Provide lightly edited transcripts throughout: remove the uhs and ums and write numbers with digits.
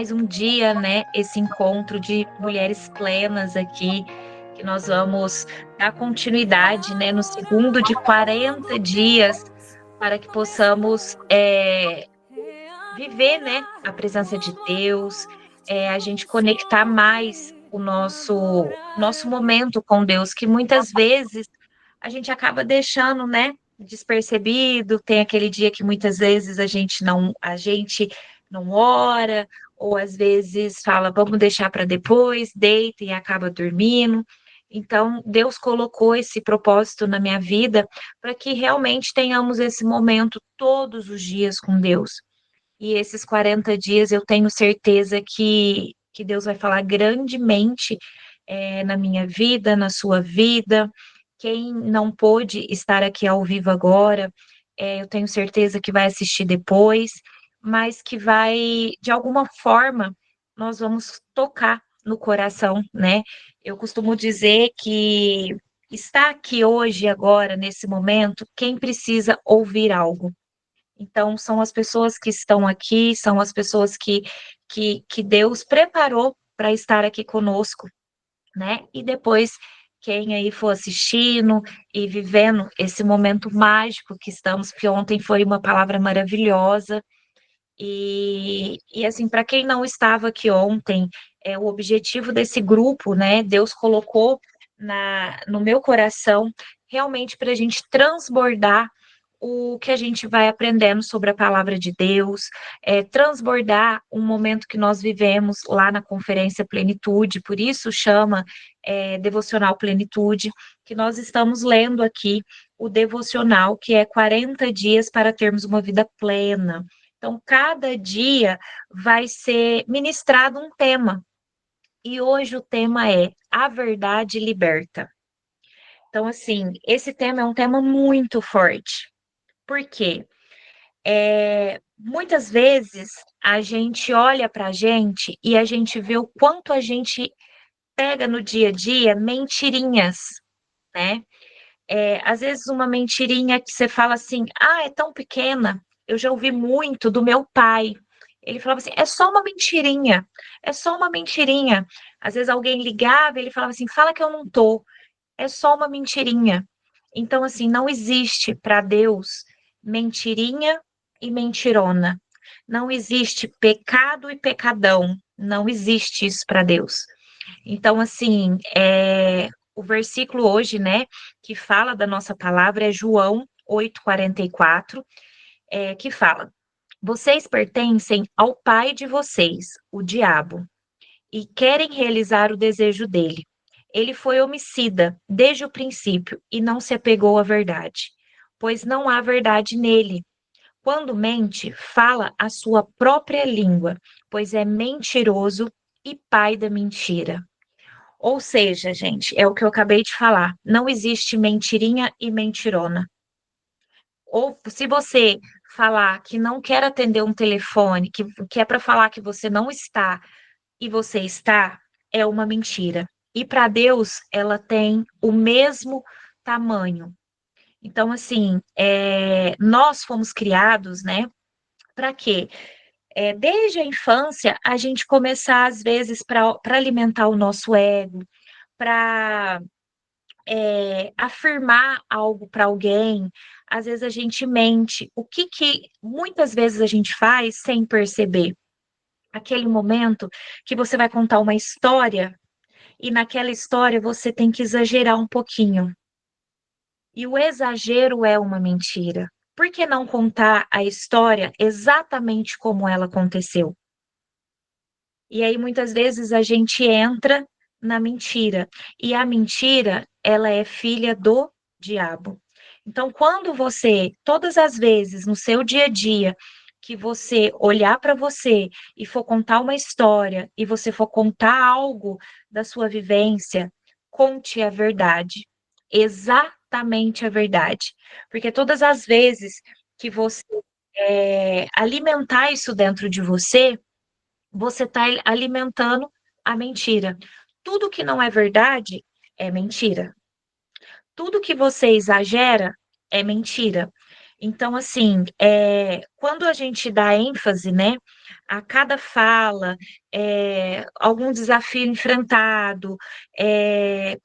Mais um dia, né, esse encontro de mulheres plenas aqui, que nós vamos dar continuidade, né, no segundo de 40 dias, para que possamos viver, né, a presença de Deus, a gente conectar mais o nosso momento com Deus, que muitas vezes a gente acaba deixando, né, despercebido. Tem aquele dia que muitas vezes a gente não ora, ou às vezes fala, vamos deixar para depois, deita e acaba dormindo. Então, Deus colocou esse propósito na minha vida para que realmente tenhamos esse momento todos os dias com Deus. E esses 40 dias eu tenho certeza que Deus vai falar grandemente na minha vida, na sua vida. Quem não pôde estar aqui ao vivo agora, eu tenho certeza que vai assistir depois, mas que vai, de alguma forma, nós vamos tocar no coração, né? Eu costumo dizer que está aqui hoje, agora, nesse momento, quem precisa ouvir algo. Então, são as pessoas que estão aqui, são as pessoas que Deus preparou para estar aqui conosco, né? E depois, quem aí for assistindo e vivendo esse momento mágico que estamos, porque ontem foi uma palavra maravilhosa. E assim, para quem não estava aqui ontem, o objetivo desse grupo, né? Deus colocou no meu coração realmente para a gente transbordar o que a gente vai aprendendo sobre a palavra de Deus, transbordar um momento que nós vivemos lá na Conferência Plenitude, por isso chama Devocional Plenitude, que nós estamos lendo aqui o devocional, que é 40 dias para termos uma vida plena. Então, cada dia vai ser ministrado um tema, e hoje o tema é A Verdade Liberta. Então, assim, esse tema é um tema muito forte. Por quê? Muitas vezes a gente olha para a gente e a gente vê o quanto a gente pega no dia a dia mentirinhas, né? Às vezes uma mentirinha que você fala assim, ah, é tão pequena. Eu já ouvi muito do meu pai. Ele falava assim, é só uma mentirinha, é só uma mentirinha. Às vezes alguém ligava, ele falava assim, fala que eu não tô, é só uma mentirinha. Então, assim, não existe para Deus mentirinha e mentirona. Não existe pecado e pecadão. Não existe isso para Deus. Então, assim, o versículo hoje, né, que fala da nossa palavra é João 8:44, que fala: Vocês pertencem ao pai de vocês, o diabo, e querem realizar o desejo dele. Ele foi homicida desde o princípio e não se apegou à verdade, pois não há verdade nele. Quando mente, fala a sua própria língua, pois é mentiroso e pai da mentira. Ou seja, gente, é o que eu acabei de falar. Não existe mentirinha e mentirona. Ou se você falar que não quer atender um telefone, que é para falar que você não está e você está, é uma mentira. E para Deus, ela tem o mesmo tamanho. Então, assim, nós fomos criados, né? Para quê? Desde a infância, a gente começar, às vezes, para alimentar o nosso ego, para afirmar algo para alguém, às vezes a gente mente. O que muitas vezes a gente faz sem perceber? Aquele momento que você vai contar uma história e naquela história você tem que exagerar um pouquinho. E o exagero é uma mentira. Por que não contar a história exatamente como ela aconteceu? E aí muitas vezes a gente entra na mentira. E a mentira, ela é filha do diabo. Então, quando você, todas as vezes no seu dia a dia, que você olhar para você e for contar uma história, e você for contar algo da sua vivência, conte a verdade. Exatamente a verdade. Porque todas as vezes que você alimentar isso dentro de você, você está alimentando a mentira. Tudo que não é verdade é mentira. Tudo que você exagera é mentira. Então, assim, quando a gente dá ênfase, né, a cada fala, algum desafio enfrentado,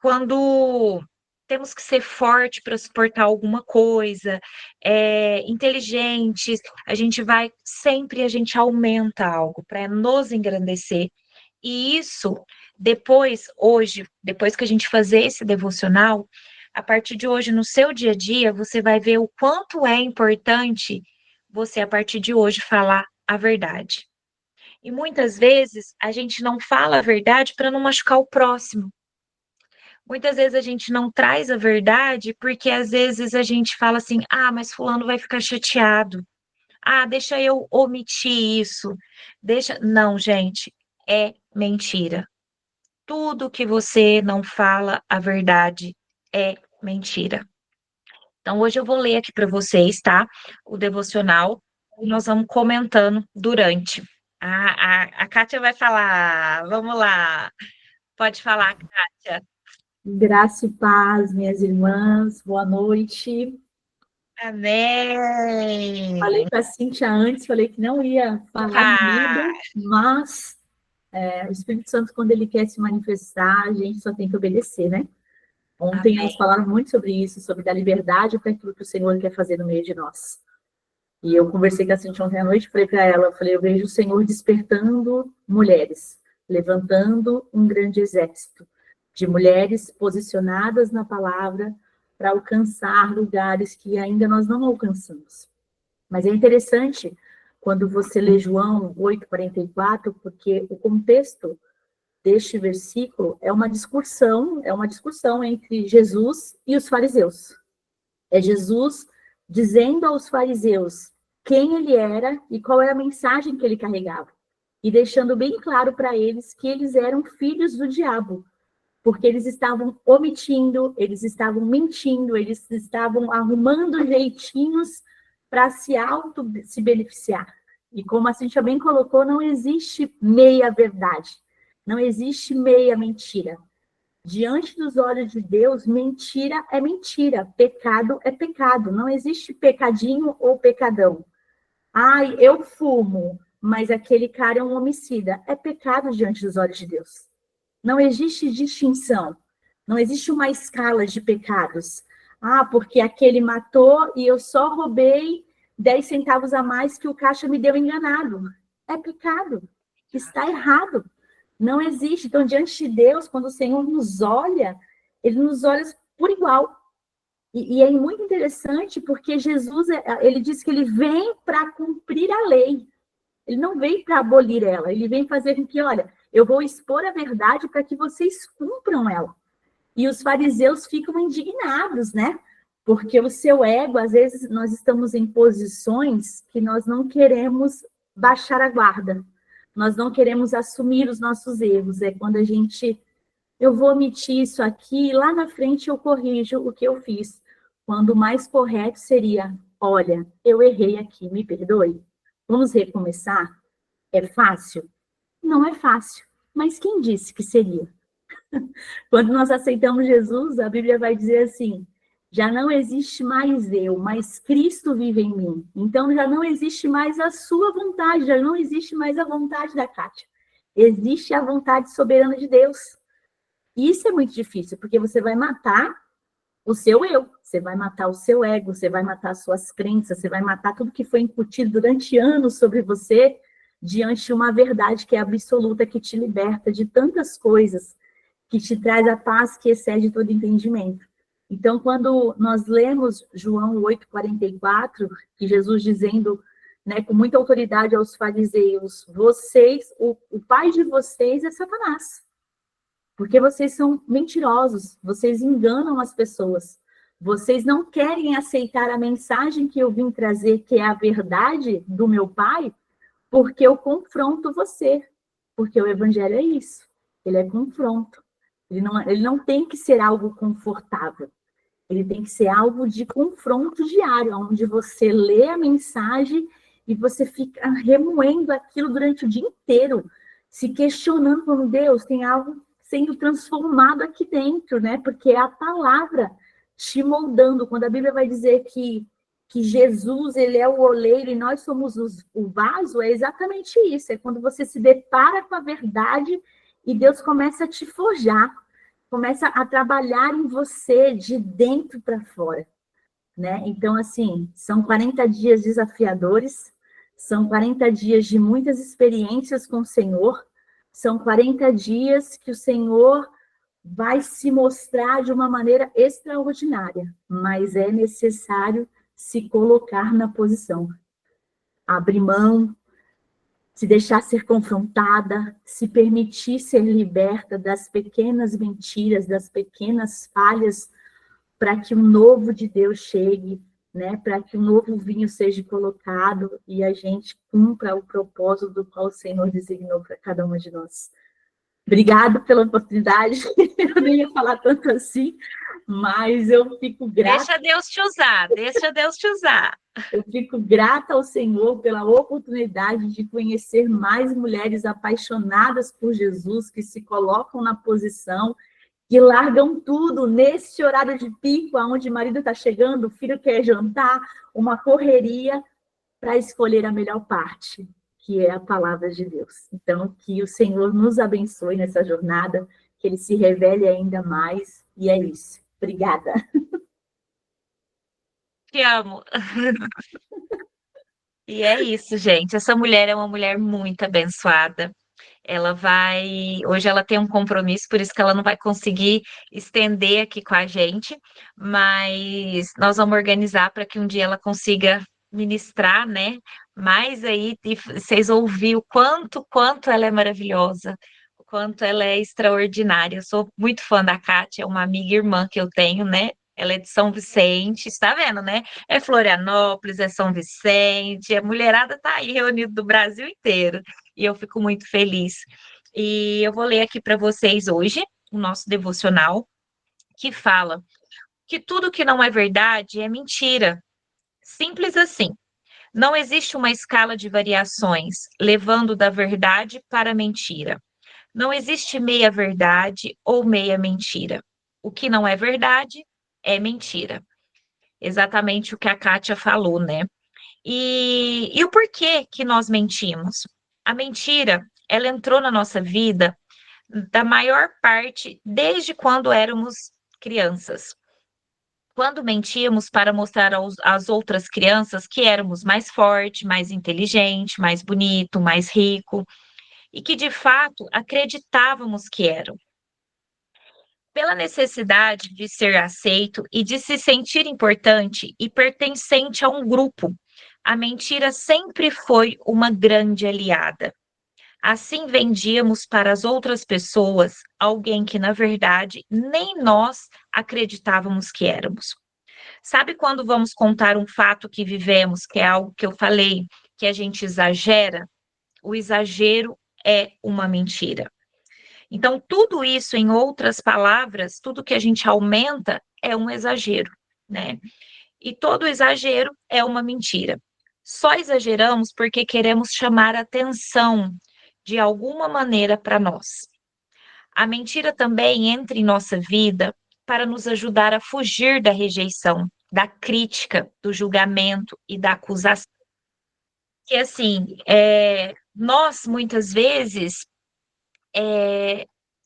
quando temos que ser forte para suportar alguma coisa, inteligentes, a gente aumenta algo para nos engrandecer. E isso, depois que a gente fazer esse devocional, a partir de hoje, no seu dia a dia, você vai ver o quanto é importante você, a partir de hoje, falar a verdade. E muitas vezes a gente não fala a verdade para não machucar o próximo. Muitas vezes a gente não traz a verdade porque às vezes a gente fala assim: ah, mas fulano vai ficar chateado. Ah, deixa eu omitir isso. Deixa. Não, gente, é mentira. Tudo que você não fala a verdade é mentira. Então, hoje eu vou ler aqui para vocês, tá? O devocional, e nós vamos comentando durante. A Kátia vai falar. Vamos lá. Pode falar, Kátia. Graça e paz, minhas irmãs, boa noite. Falei Amém. com a Cíntia antes, falei que não ia falar Paz. domingo, mas o Espírito Santo, quando ele quer se manifestar, a gente só tem que obedecer, né? Ontem elas Amém. falaram muito sobre isso, sobre dar liberdade para aquilo que o Senhor quer fazer no meio de nós. E eu conversei com a Cíntia ontem à noite, falei para ela, eu vejo o Senhor despertando mulheres, levantando um grande exército de mulheres posicionadas na palavra para alcançar lugares que ainda nós não alcançamos. Mas é interessante quando você lê João 8:44, porque o contexto deste versículo é uma discussão entre Jesus e os fariseus. É Jesus dizendo aos fariseus quem ele era e qual era a mensagem que ele carregava. E deixando bem claro para eles que eles eram filhos do diabo, porque eles estavam omitindo, eles estavam mentindo, eles estavam arrumando jeitinhos para se beneficiar. E como a Cintia bem colocou, não existe meia verdade, não existe meia mentira. Diante dos olhos de Deus, mentira é mentira, pecado é pecado. Não existe pecadinho ou pecadão. Ai, eu fumo, mas aquele cara é um homicida. É pecado diante dos olhos de Deus. Não existe distinção. Não existe uma escala de pecados. Ah, porque aquele matou e eu só roubei 10 centavos a mais que o caixa me deu enganado. É pecado. Está errado. Não existe. Então, diante de Deus, quando o Senhor nos olha, ele nos olha por igual. E é muito interessante porque Jesus, ele diz que ele vem para cumprir a lei. Ele não vem para abolir ela. Ele vem fazer com que, olha, eu vou expor a verdade para que vocês cumpram ela. E os fariseus ficam indignados, né? Porque o seu ego, às vezes, nós estamos em posições que nós não queremos baixar a guarda. Nós não queremos assumir os nossos erros. É quando a gente, eu vou omitir isso aqui, e lá na frente eu corrijo o que eu fiz. Quando o mais correto seria, olha, eu errei aqui, me perdoe. Vamos recomeçar? É fácil? Não é fácil. Mas quem disse que seria? Quando nós aceitamos Jesus, a Bíblia vai dizer assim, já não existe mais eu, mas Cristo vive em mim. Então, já não existe mais a sua vontade, já não existe mais a vontade da Kátia. Existe a vontade soberana de Deus. Isso é muito difícil, porque você vai matar o seu eu, você vai matar o seu ego, você vai matar as suas crenças, você vai matar tudo que foi incutido durante anos sobre você, diante de uma verdade que é absoluta, que te liberta de tantas coisas, que te traz a paz que excede todo entendimento. Então, quando nós lemos João 8:44, que Jesus dizendo, né, com muita autoridade aos fariseus, vocês, o pai de vocês é Satanás, porque vocês são mentirosos, vocês enganam as pessoas, vocês não querem aceitar a mensagem que eu vim trazer, que é a verdade do meu pai, porque eu confronto você, porque o evangelho é isso, ele é confronto. Ele não tem que ser algo confortável. Ele tem que ser algo de confronto diário, onde você lê a mensagem e você fica remoendo aquilo durante o dia inteiro, se questionando como Deus, tem algo sendo transformado aqui dentro, né? Porque é a palavra te moldando. Quando a Bíblia vai dizer que que Jesus, ele é o oleiro e nós somos o vaso, é exatamente isso. É quando você se depara com a verdade e Deus começa a te forjar, começa a trabalhar em você de dentro para fora, né? Então, assim, são 40 dias desafiadores, são 40 dias de muitas experiências com o Senhor, são 40 dias que o Senhor vai se mostrar de uma maneira extraordinária, mas é necessário se colocar na posição, abrir mão, se deixar ser confrontada, se permitir ser liberta das pequenas mentiras, das pequenas falhas, para que o novo de Deus chegue, né? Para que o novo vinho seja colocado e a gente cumpra o propósito do qual o Senhor designou para cada uma de nós. Obrigada pela oportunidade. Eu nem ia falar tanto assim, mas eu fico grata. Deixa Deus te usar, deixa Deus te usar. Eu fico grata ao Senhor pela oportunidade de conhecer mais mulheres apaixonadas por Jesus, que se colocam na posição, que largam tudo nesse horário de pico, aonde o marido está chegando, o filho quer jantar, uma correria para escolher a melhor parte, que é a palavra de Deus. Então, que o Senhor nos abençoe nessa jornada, que ele se revele ainda mais, e é isso. Obrigada. Te amo. E é isso, gente. Essa mulher é uma mulher muito abençoada. Hoje ela tem um compromisso, por isso que ela não vai conseguir estender aqui com a gente, mas nós vamos organizar para que um dia ela consiga ministrar, né? Mas aí e vocês ouviram quanto ela é maravilhosa, o quanto ela é extraordinária. Eu sou muito fã da Kátia, é uma amiga e irmã que eu tenho, né? Ela é de São Vicente, está vendo, né? É Florianópolis, é São Vicente, a mulherada tá aí reunida do Brasil inteiro e eu fico muito feliz. E eu vou ler aqui para vocês hoje o nosso devocional, que fala que tudo que não é verdade é mentira. Simples assim. Não existe uma escala de variações levando da verdade para a mentira. Não existe meia verdade ou meia mentira. O que não é verdade é mentira. Exatamente o que a Kátia falou, né? E o porquê que nós mentimos? A mentira, ela entrou na nossa vida da maior parte desde quando éramos crianças. Quando mentíamos para mostrar às outras crianças que éramos mais forte, mais inteligente, mais bonito, mais rico, e que de fato acreditávamos que eram. Pela necessidade de ser aceito e de se sentir importante e pertencente a um grupo, a mentira sempre foi uma grande aliada. Assim vendíamos para as outras pessoas alguém que, na verdade, nem nós acreditávamos que éramos. Sabe quando vamos contar um fato que vivemos, que é algo que eu falei, que a gente exagera? O exagero é uma mentira. Então, tudo isso, em outras palavras, tudo que a gente aumenta é um exagero, né? E todo exagero é uma mentira. Só exageramos porque queremos chamar atenção de alguma maneira para nós. A mentira também entra em nossa vida para nos ajudar a fugir da rejeição, da crítica, do julgamento e da acusação. Que assim, nós muitas vezes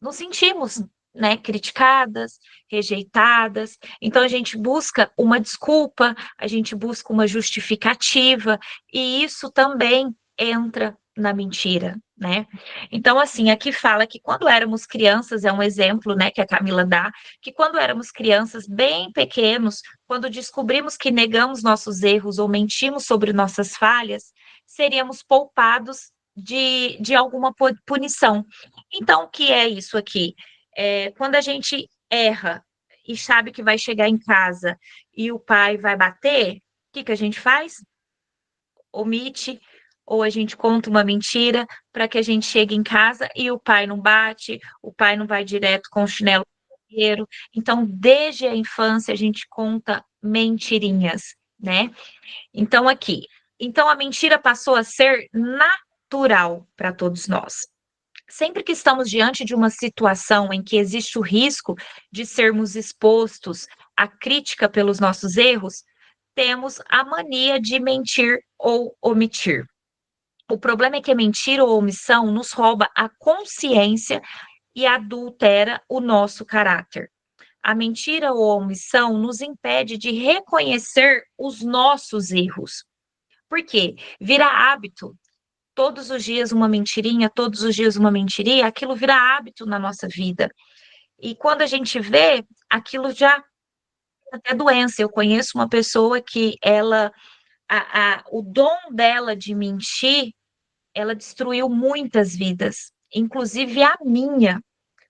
nos sentimos, né, criticadas, rejeitadas. Então a gente busca uma desculpa, a gente busca uma justificativa, e isso também entra na mentira, né? Então, assim, aqui fala que quando éramos crianças, é um exemplo, né, que a Camila dá, que quando éramos crianças bem pequenos, quando descobrimos que negamos nossos erros ou mentimos sobre nossas falhas, seríamos poupados de alguma punição. Então, o que é isso aqui? Quando a gente erra e sabe que vai chegar em casa e o pai vai bater, o que que a gente faz? Omite, ou a gente conta uma mentira para que a gente chegue em casa e o pai não bate, o pai não vai direto com o chinelo no banheiro. Então, desde a infância, a gente conta mentirinhas, né? Então, aqui. Então, a mentira passou a ser natural para todos nós. Sempre que estamos diante de uma situação em que existe o risco de sermos expostos à crítica pelos nossos erros, temos a mania de mentir ou omitir. O problema é que a mentira ou omissão nos rouba a consciência e adultera o nosso caráter. A mentira ou a omissão nos impede de reconhecer os nossos erros. Por quê? Vira hábito. Todos os dias uma mentirinha, todos os dias uma mentirinha, aquilo vira hábito na nossa vida. E quando a gente vê, aquilo já é até doença. Eu conheço uma pessoa que o dom dela de mentir, ela destruiu muitas vidas, inclusive a minha,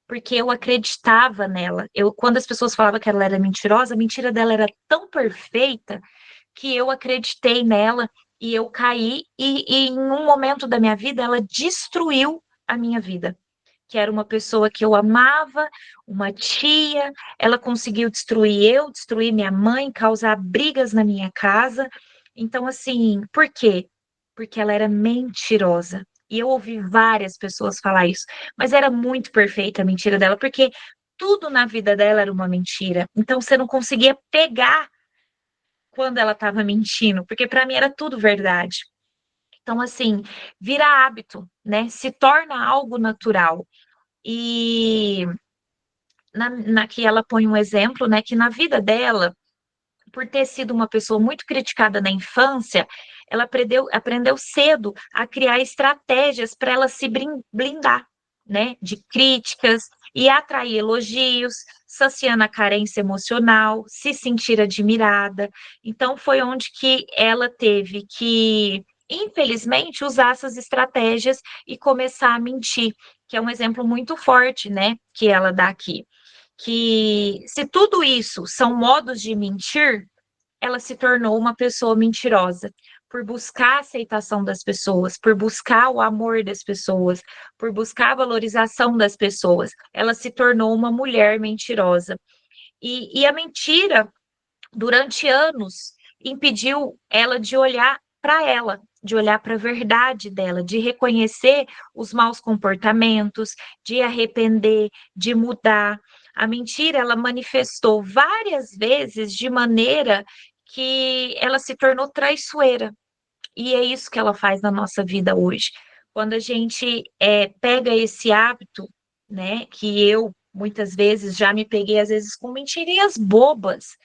porque eu acreditava nela. Quando as pessoas falavam que ela era mentirosa, a mentira dela era tão perfeita que eu acreditei nela e eu caí, e em um momento da minha vida ela destruiu a minha vida, que era uma pessoa que eu amava, uma tia, ela conseguiu destruir minha mãe, causar brigas na minha casa. Então, assim, por quê? Porque ela era mentirosa. E eu ouvi várias pessoas falar isso, mas era muito perfeita a mentira dela, porque tudo na vida dela era uma mentira. Então, você não conseguia pegar quando ela estava mentindo, porque para mim era tudo verdade. Então, assim, vira hábito, né? Se torna algo natural. E que ela põe um exemplo, né? Que na vida dela, por ter sido uma pessoa muito criticada na infância, ela aprendeu cedo a criar estratégias para ela se blindar, né? De críticas e atrair elogios, saciando a carência emocional, se sentir admirada. Então, foi onde que ela teve que, infelizmente, usar essas estratégias e começar a mentir, que é um exemplo muito forte, né? Que ela dá aqui. Que se tudo isso são modos de mentir, ela se tornou uma pessoa mentirosa, por buscar a aceitação das pessoas, por buscar o amor das pessoas, por buscar a valorização das pessoas. Ela se tornou uma mulher mentirosa. E a mentira, durante anos, impediu ela de olhar para ela, de olhar para a verdade dela, de reconhecer os maus comportamentos, de arrepender, de mudar. A mentira, ela manifestou várias vezes de maneira que ela se tornou traiçoeira. E é isso que ela faz na nossa vida hoje. Quando a gente pega esse hábito, né, que eu muitas vezes já me peguei, às vezes, com mentirinhas bobas.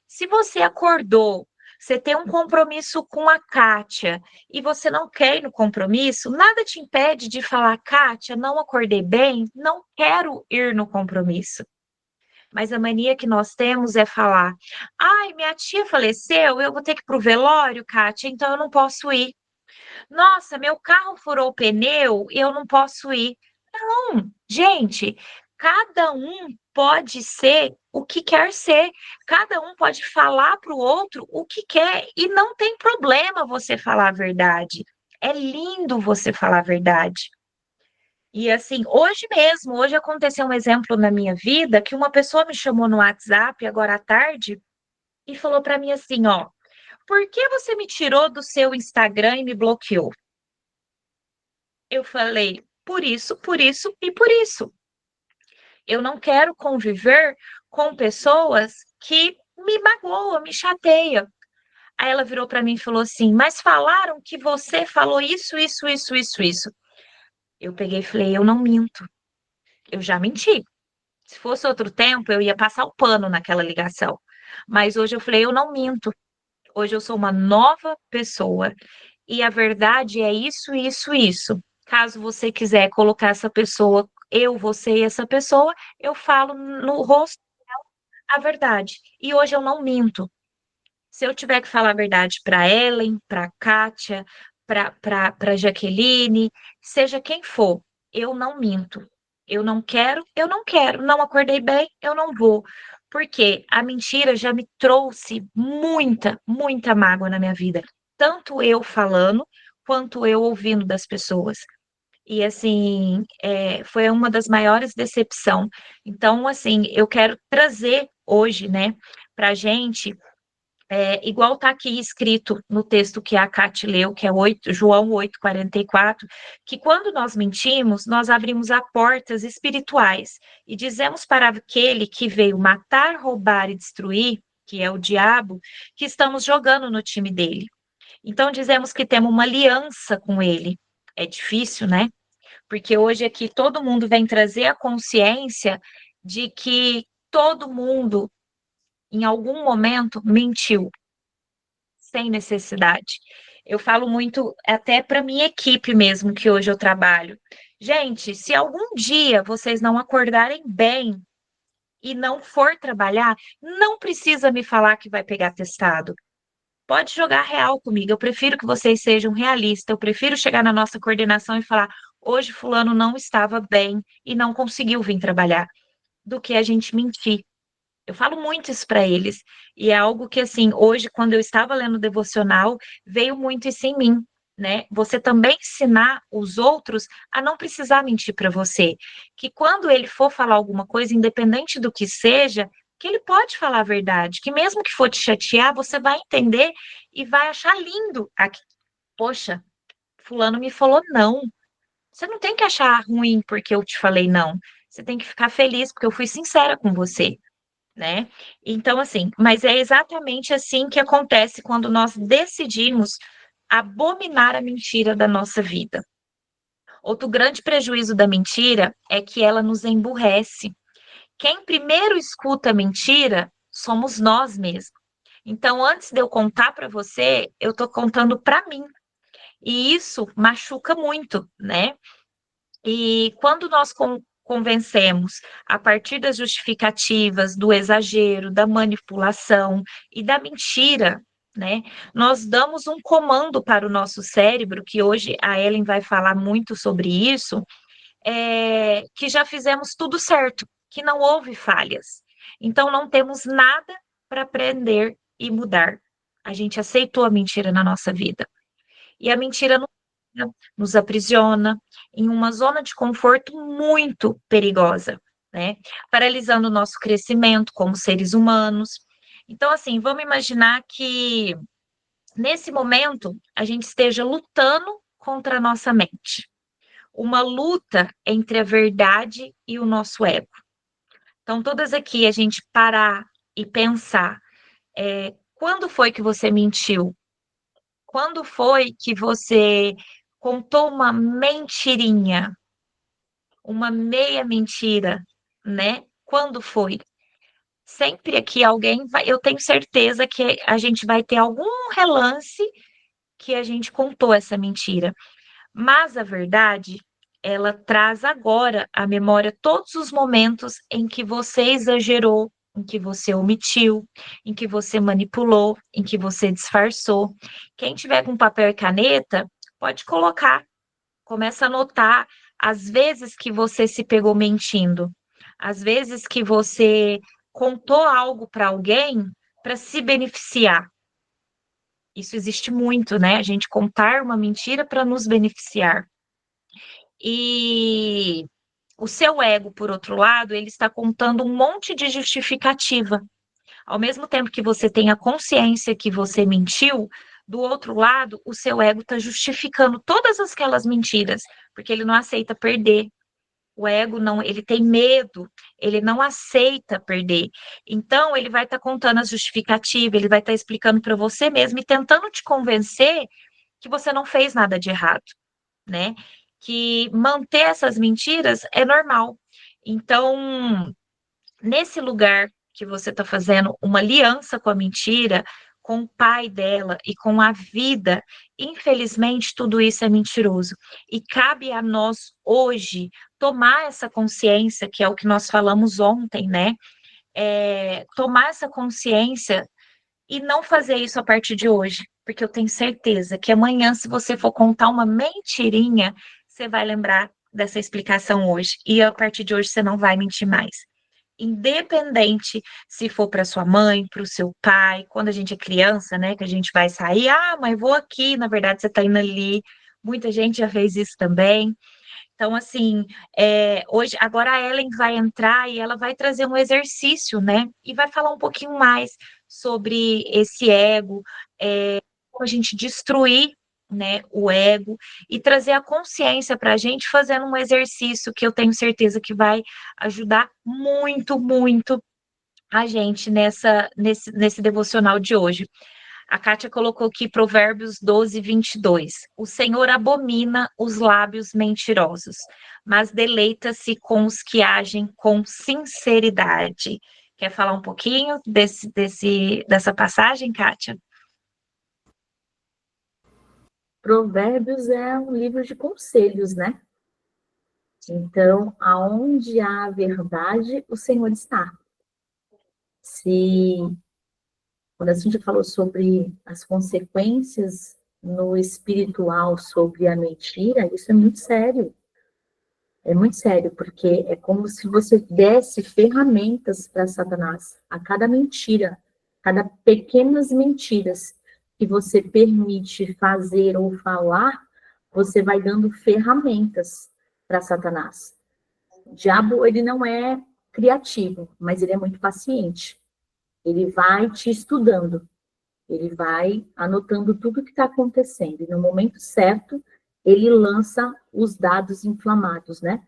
Se você acordou, você tem um compromisso com a Kátia e você não quer ir no compromisso, nada te impede de falar, Kátia, não acordei bem, não quero ir no compromisso. Mas a mania que nós temos é falar: ai, minha tia faleceu, eu vou ter que ir para o velório, Kátia, então eu não posso ir. Nossa, meu carro furou o pneu e eu não posso ir. Não, gente, cada um pode ser o que quer ser, cada um pode falar para o outro o que quer e não tem problema você falar a verdade. É lindo você falar a verdade. E assim, hoje aconteceu um exemplo na minha vida que uma pessoa me chamou no WhatsApp agora à tarde e falou para mim assim, ó, por que você me tirou do seu Instagram e me bloqueou? Eu falei, por isso, por isso e por isso. Eu não quero conviver com pessoas que me magoam, me chateiam. Aí ela virou para mim e falou assim, mas falaram que você falou isso, isso, isso, isso, isso. Eu peguei e falei, eu não minto, eu já menti. Se fosse outro tempo, eu ia passar o pano naquela ligação. Mas hoje eu falei, eu não minto. Hoje eu sou uma nova pessoa. E a verdade é isso, isso, isso. Caso você quiser colocar essa pessoa, eu, você e essa pessoa, eu falo no rosto a verdade. E hoje eu não minto. Se eu tiver que falar a verdade para Ellen, para Kátia, para Jaqueline, seja quem for, eu não minto. Eu não quero, eu não quero. Não acordei bem, eu não vou. Porque a mentira já me trouxe muita, muita mágoa na minha vida. Tanto eu falando, quanto eu ouvindo das pessoas. E assim, foi uma das maiores decepções. Então, assim, eu quero trazer hoje, né, para gente igual está aqui escrito no texto que a Cate leu, que é João 8,44, que quando nós mentimos, nós abrimos a portas espirituais e dizemos para aquele que veio matar, roubar e destruir que é o diabo, que estamos jogando no time dele. Então, dizemos que temos uma aliança com ele. É difícil, né? Porque hoje aqui todo mundo vem trazer a consciência de que todo mundo, em algum momento, mentiu, sem necessidade. Eu falo muito até para minha equipe mesmo, que hoje eu trabalho. Gente, se algum dia vocês não acordarem bem e não for trabalhar, não precisa me falar que vai pegar testado. Pode jogar real comigo. Eu prefiro que vocês sejam realistas. Eu prefiro chegar na nossa coordenação e falar: hoje fulano não estava bem e não conseguiu vir trabalhar, do que a gente mentir. Eu falo muito isso para eles. E é algo que, assim, hoje, quando eu estava lendo o devocional, veio muito isso em mim, né? Você também ensinar os outros a não precisar mentir para você. Que quando ele for falar alguma coisa, independente do que seja, que ele pode falar a verdade. Que mesmo que for te chatear, você vai entender e vai achar lindo. Aqui, poxa, fulano me falou não. Você não tem que achar ruim porque eu te falei não. Você tem que ficar feliz porque eu fui sincera com você, né? Então, assim, mas é exatamente assim que acontece quando nós decidimos abominar a mentira da nossa vida. Outro grande prejuízo da mentira é que ela nos emburrece. Quem primeiro escuta a mentira somos nós mesmos. Então, antes de eu contar para você, eu estou contando para mim. E isso machuca muito, né? E quando nós convencemos a partir das justificativas, do exagero, da manipulação e da mentira, né, nós damos um comando para o nosso cérebro, que hoje a Ellen vai falar muito sobre isso, que já fizemos tudo certo, que não houve falhas. Então não temos nada para aprender e mudar. A gente aceitou a mentira na nossa vida. E a mentira nos aprisiona em uma zona de conforto muito perigosa, né? Paralisando o nosso crescimento como seres humanos. Então, assim, vamos imaginar que nesse momento a gente esteja lutando contra a nossa mente. Uma luta entre a verdade e o nosso ego. Então, todas aqui a gente parar e pensar, quando foi que você mentiu? Quando foi que você contou uma mentirinha, uma meia mentira, né? Quando foi? Sempre aqui alguém vai, eu tenho certeza que a gente vai ter algum relance que a gente contou essa mentira. Mas a verdade, ela traz agora à memória todos os momentos em que você exagerou, em que você omitiu, em que você manipulou, em que você disfarçou. Quem tiver com papel e caneta, pode colocar, começa a anotar as vezes que você se pegou mentindo, as vezes que você contou algo para alguém para se beneficiar. Isso existe muito, né? A gente contar uma mentira para nos beneficiar. E o seu ego, por outro lado, ele está contando um monte de justificativa. Ao mesmo tempo que você tem a consciência que você mentiu, do outro lado, o seu ego está justificando todas aquelas mentiras, porque ele não aceita perder. O ego não, ele tem medo, ele não aceita perder. Então, ele vai estar contando as justificativas, ele vai estar explicando para você mesmo e tentando te convencer que você não fez nada de errado, né? Que manter essas mentiras é normal. Então, nesse lugar que você está fazendo uma aliança com a mentira, com o pai dela e com a vida, infelizmente tudo isso é mentiroso. E cabe a nós hoje tomar essa consciência, que é o que nós falamos ontem, né? Tomar essa consciência e não fazer isso a partir de hoje, porque eu tenho certeza que amanhã, se você for contar uma mentirinha, você vai lembrar dessa explicação hoje. E a partir de hoje você não vai mentir mais. Independente se for para sua mãe, para o seu pai, quando a gente é criança, né, que a gente vai sair, mãe, vou aqui, na verdade você está indo ali. Muita gente já fez isso também. Então, assim, hoje, agora a Ellen vai entrar e ela vai trazer um exercício, né? E vai falar um pouquinho mais sobre esse ego, como a gente destruir, né, o ego e trazer a consciência para a gente fazendo um exercício que eu tenho certeza que vai ajudar muito, muito a gente nesse devocional de hoje. A Kátia colocou aqui Provérbios 12, 22. O Senhor abomina os lábios mentirosos, mas deleita-se com os que agem com sinceridade. Quer falar um pouquinho dessa passagem, Kátia? Provérbios é um livro de conselhos, né? Então, aonde há verdade, o Senhor está. Se Quando a gente falou sobre as consequências no espiritual sobre a mentira, isso é muito sério. É muito sério, porque é como se você desse ferramentas para Satanás a cada mentira, cada pequenas mentiras que você permite fazer ou falar, você vai dando ferramentas para Satanás. O diabo, ele não é criativo, mas ele é muito paciente. Ele vai te estudando. Ele vai anotando tudo o que está acontecendo. E no momento certo, ele lança os dados inflamados, né?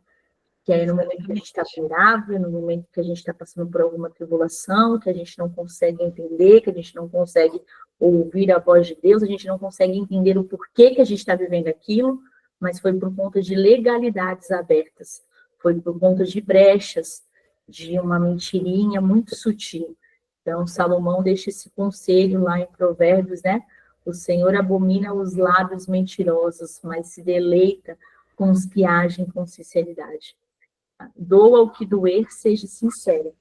Que aí no momento que a gente está vulnerável, no momento que a gente está passando por alguma tribulação, que a gente não consegue entender, que a gente não consegue ouvir a voz de Deus, a gente não consegue entender o porquê que a gente está vivendo aquilo, mas foi por conta de legalidades abertas, foi por conta de brechas, de uma mentirinha muito sutil. Então, Salomão deixa esse conselho lá em Provérbios, né? O Senhor abomina os lábios mentirosos, mas se deleita com os que agem com sinceridade. Doa o que doer, seja sincero.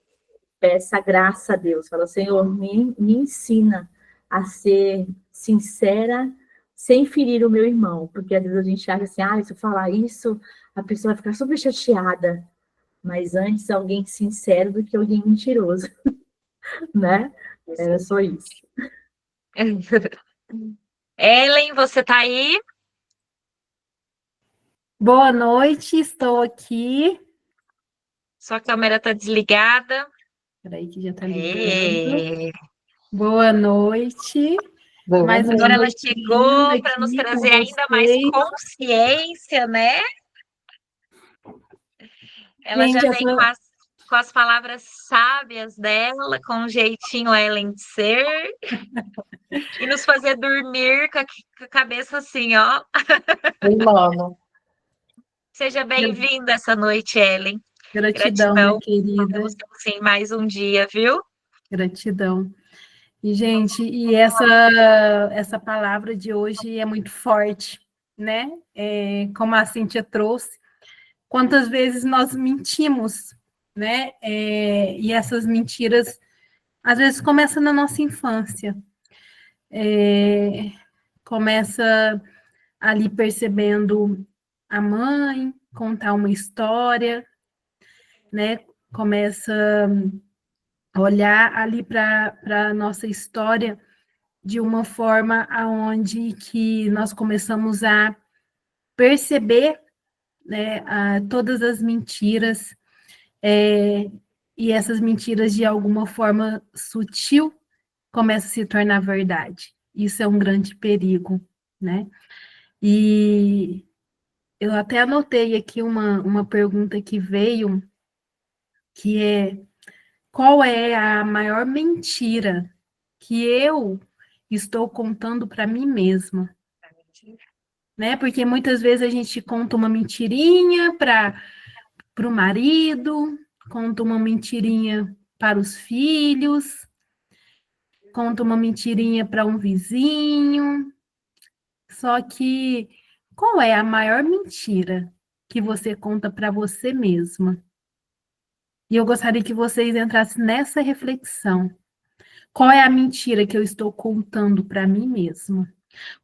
Peça graça a Deus. Fala, Senhor, me ensina a ser sincera sem ferir o meu irmão. Porque às vezes a gente acha assim, se eu falar isso, a pessoa vai ficar super chateada. Mas antes alguém sincero do que alguém mentiroso, né? Era só isso. Ellen, você tá aí? Boa noite, estou aqui. Sua câmera tá desligada. Peraí que já tá ligando. Boa noite. Agora ela chegou para nos trazer ainda mais consciência, né? Ela já vem com as palavras sábias dela, com um jeitinho Ellen de ser, e nos fazer dormir com a cabeça assim, ó. Mano. Seja bem-vinda essa noite, Ellen. Gratidão, minha querida. Vamos ter, sim, mais um dia, viu? Gratidão. E, gente, essa palavra de hoje é muito forte, né? Como a Cíntia trouxe, quantas vezes nós mentimos, né? E essas mentiras, às vezes, começam na nossa infância. Começa ali percebendo a mãe, contar uma história, né? Começa a olhar ali para a nossa história de uma forma aonde que nós começamos a perceber, né, todas as mentiras, e essas mentiras de alguma forma sutil começam a se tornar verdade. Isso é um grande perigo, né? E eu até anotei aqui uma pergunta que veio, que é: qual é a maior mentira que eu estou contando para mim mesma? Né? Porque muitas vezes a gente conta uma mentirinha para o marido, conta uma mentirinha para os filhos, conta uma mentirinha para um vizinho. Só que qual é a maior mentira que você conta para você mesma? E eu gostaria que vocês entrassem nessa reflexão. Qual é a mentira que eu estou contando para mim mesma?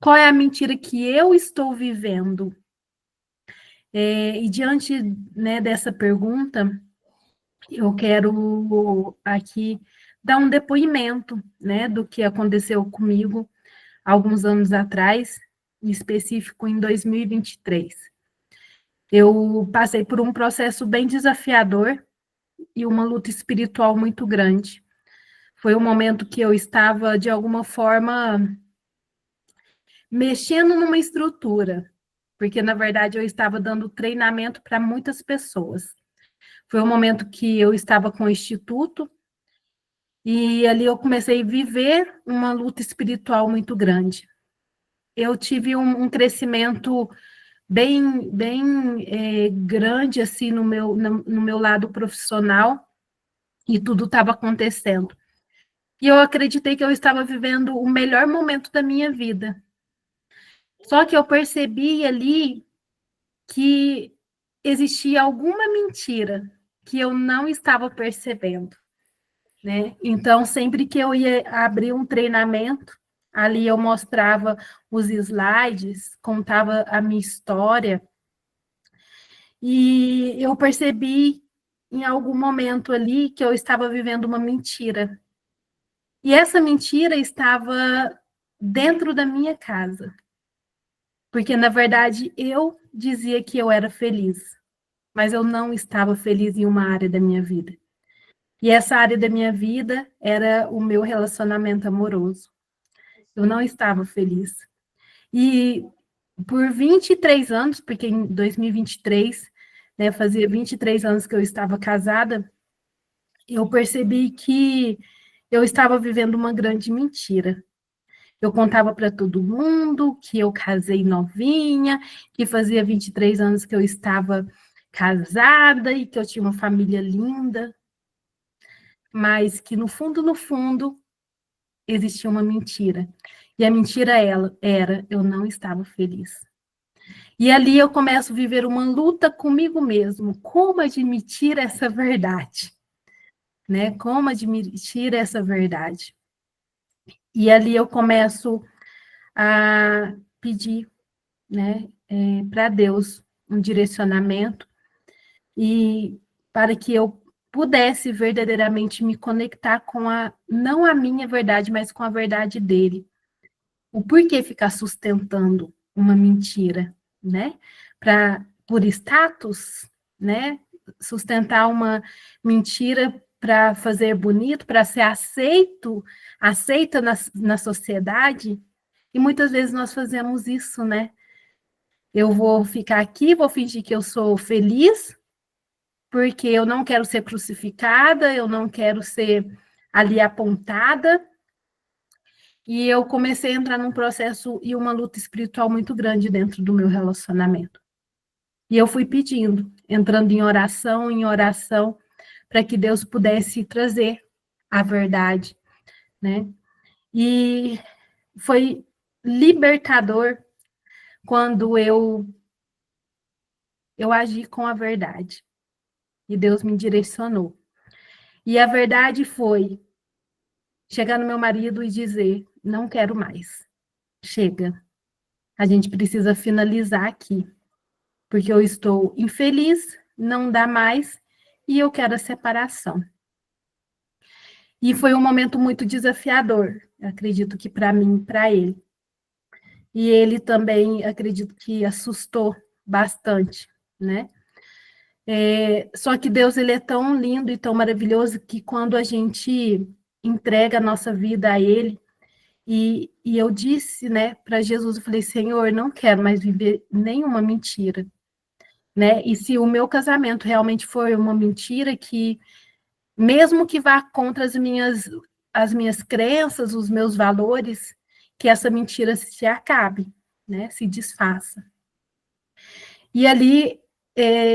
Qual é a mentira que eu estou vivendo? E diante, né, dessa pergunta, eu quero aqui dar um depoimento, né, do que aconteceu comigo alguns anos atrás, em específico em 2023. Eu passei por um processo bem desafiador e uma luta espiritual muito grande. Foi um momento que eu estava, de alguma forma, mexendo numa estrutura, porque, na verdade, eu estava dando treinamento para muitas pessoas. Foi um momento que eu estava com o Instituto, E ali eu comecei a viver uma luta espiritual muito grande. Eu tive um crescimento bem grande assim no meu lado profissional, e tudo estava acontecendo. E eu acreditei que eu estava vivendo o melhor momento da minha vida. Só que eu percebi ali que existia alguma mentira que eu não estava percebendo, né? Então, sempre que eu ia abrir um treinamento, ali eu mostrava os slides, contava a minha história, e eu percebi em algum momento ali que eu estava vivendo uma mentira. E essa mentira estava dentro da minha casa. Porque, na verdade, eu dizia que eu era feliz, mas eu não estava feliz em uma área da minha vida. E essa área da minha vida era o meu relacionamento amoroso. Eu não estava feliz. E por 23 anos, porque em 2023, né, fazia 23 anos que eu estava casada, eu percebi que eu estava vivendo uma grande mentira. Eu contava para todo mundo que eu casei novinha, que fazia 23 anos que eu estava casada e que eu tinha uma família linda, mas que no fundo, existia uma mentira. E a mentira era eu não estava feliz. E ali eu começo a viver uma luta comigo mesmo, como admitir essa verdade, né? Como admitir essa verdade. E ali eu começo a pedir, né, para Deus um direcionamento, e para que eu pudesse verdadeiramente me conectar com não a minha verdade, mas com a verdade dele. O porquê ficar sustentando uma mentira, né? Por status, né? Sustentar uma mentira para fazer bonito, para ser aceita na sociedade. E muitas vezes nós fazemos isso, né? Eu vou ficar aqui, vou fingir que eu sou feliz, porque eu não quero ser crucificada, eu não quero ser ali apontada. E eu comecei a entrar num processo e uma luta espiritual muito grande dentro do meu relacionamento. E eu fui pedindo, entrando em oração, para que Deus pudesse trazer a verdade, né? E foi libertador quando eu agi com a verdade. E Deus me direcionou. E a verdade foi chegar no meu marido e dizer: não quero mais. Chega. A gente precisa finalizar aqui. Porque eu estou infeliz, não dá mais, e eu quero a separação. E foi um momento muito desafiador, acredito que para mim e para ele. E ele também, acredito que assustou bastante, né? Só que Deus, ele é tão lindo e tão maravilhoso que quando a gente entrega a nossa vida a ele, e eu disse, né, para Jesus, eu falei: Senhor, não quero mais viver nenhuma mentira, né? E se o meu casamento realmente for uma mentira, que mesmo que vá contra as minhas crenças, os meus valores, que essa mentira se acabe, né? Se desfaça. E ali,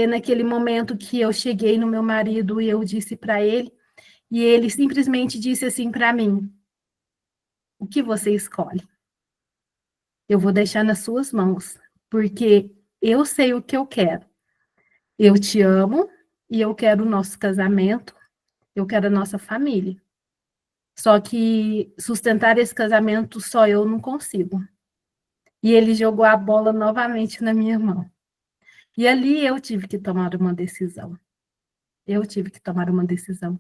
naquele momento que eu cheguei no meu marido e eu disse para ele, e ele simplesmente disse assim para mim: o que você escolhe? Eu vou deixar nas suas mãos, porque eu sei o que eu quero. Eu te amo e eu quero o nosso casamento, eu quero a nossa família. Só que sustentar esse casamento só eu não consigo. E ele jogou a bola novamente na minha mão. E ali eu tive que tomar uma decisão. Eu tive que tomar uma decisão.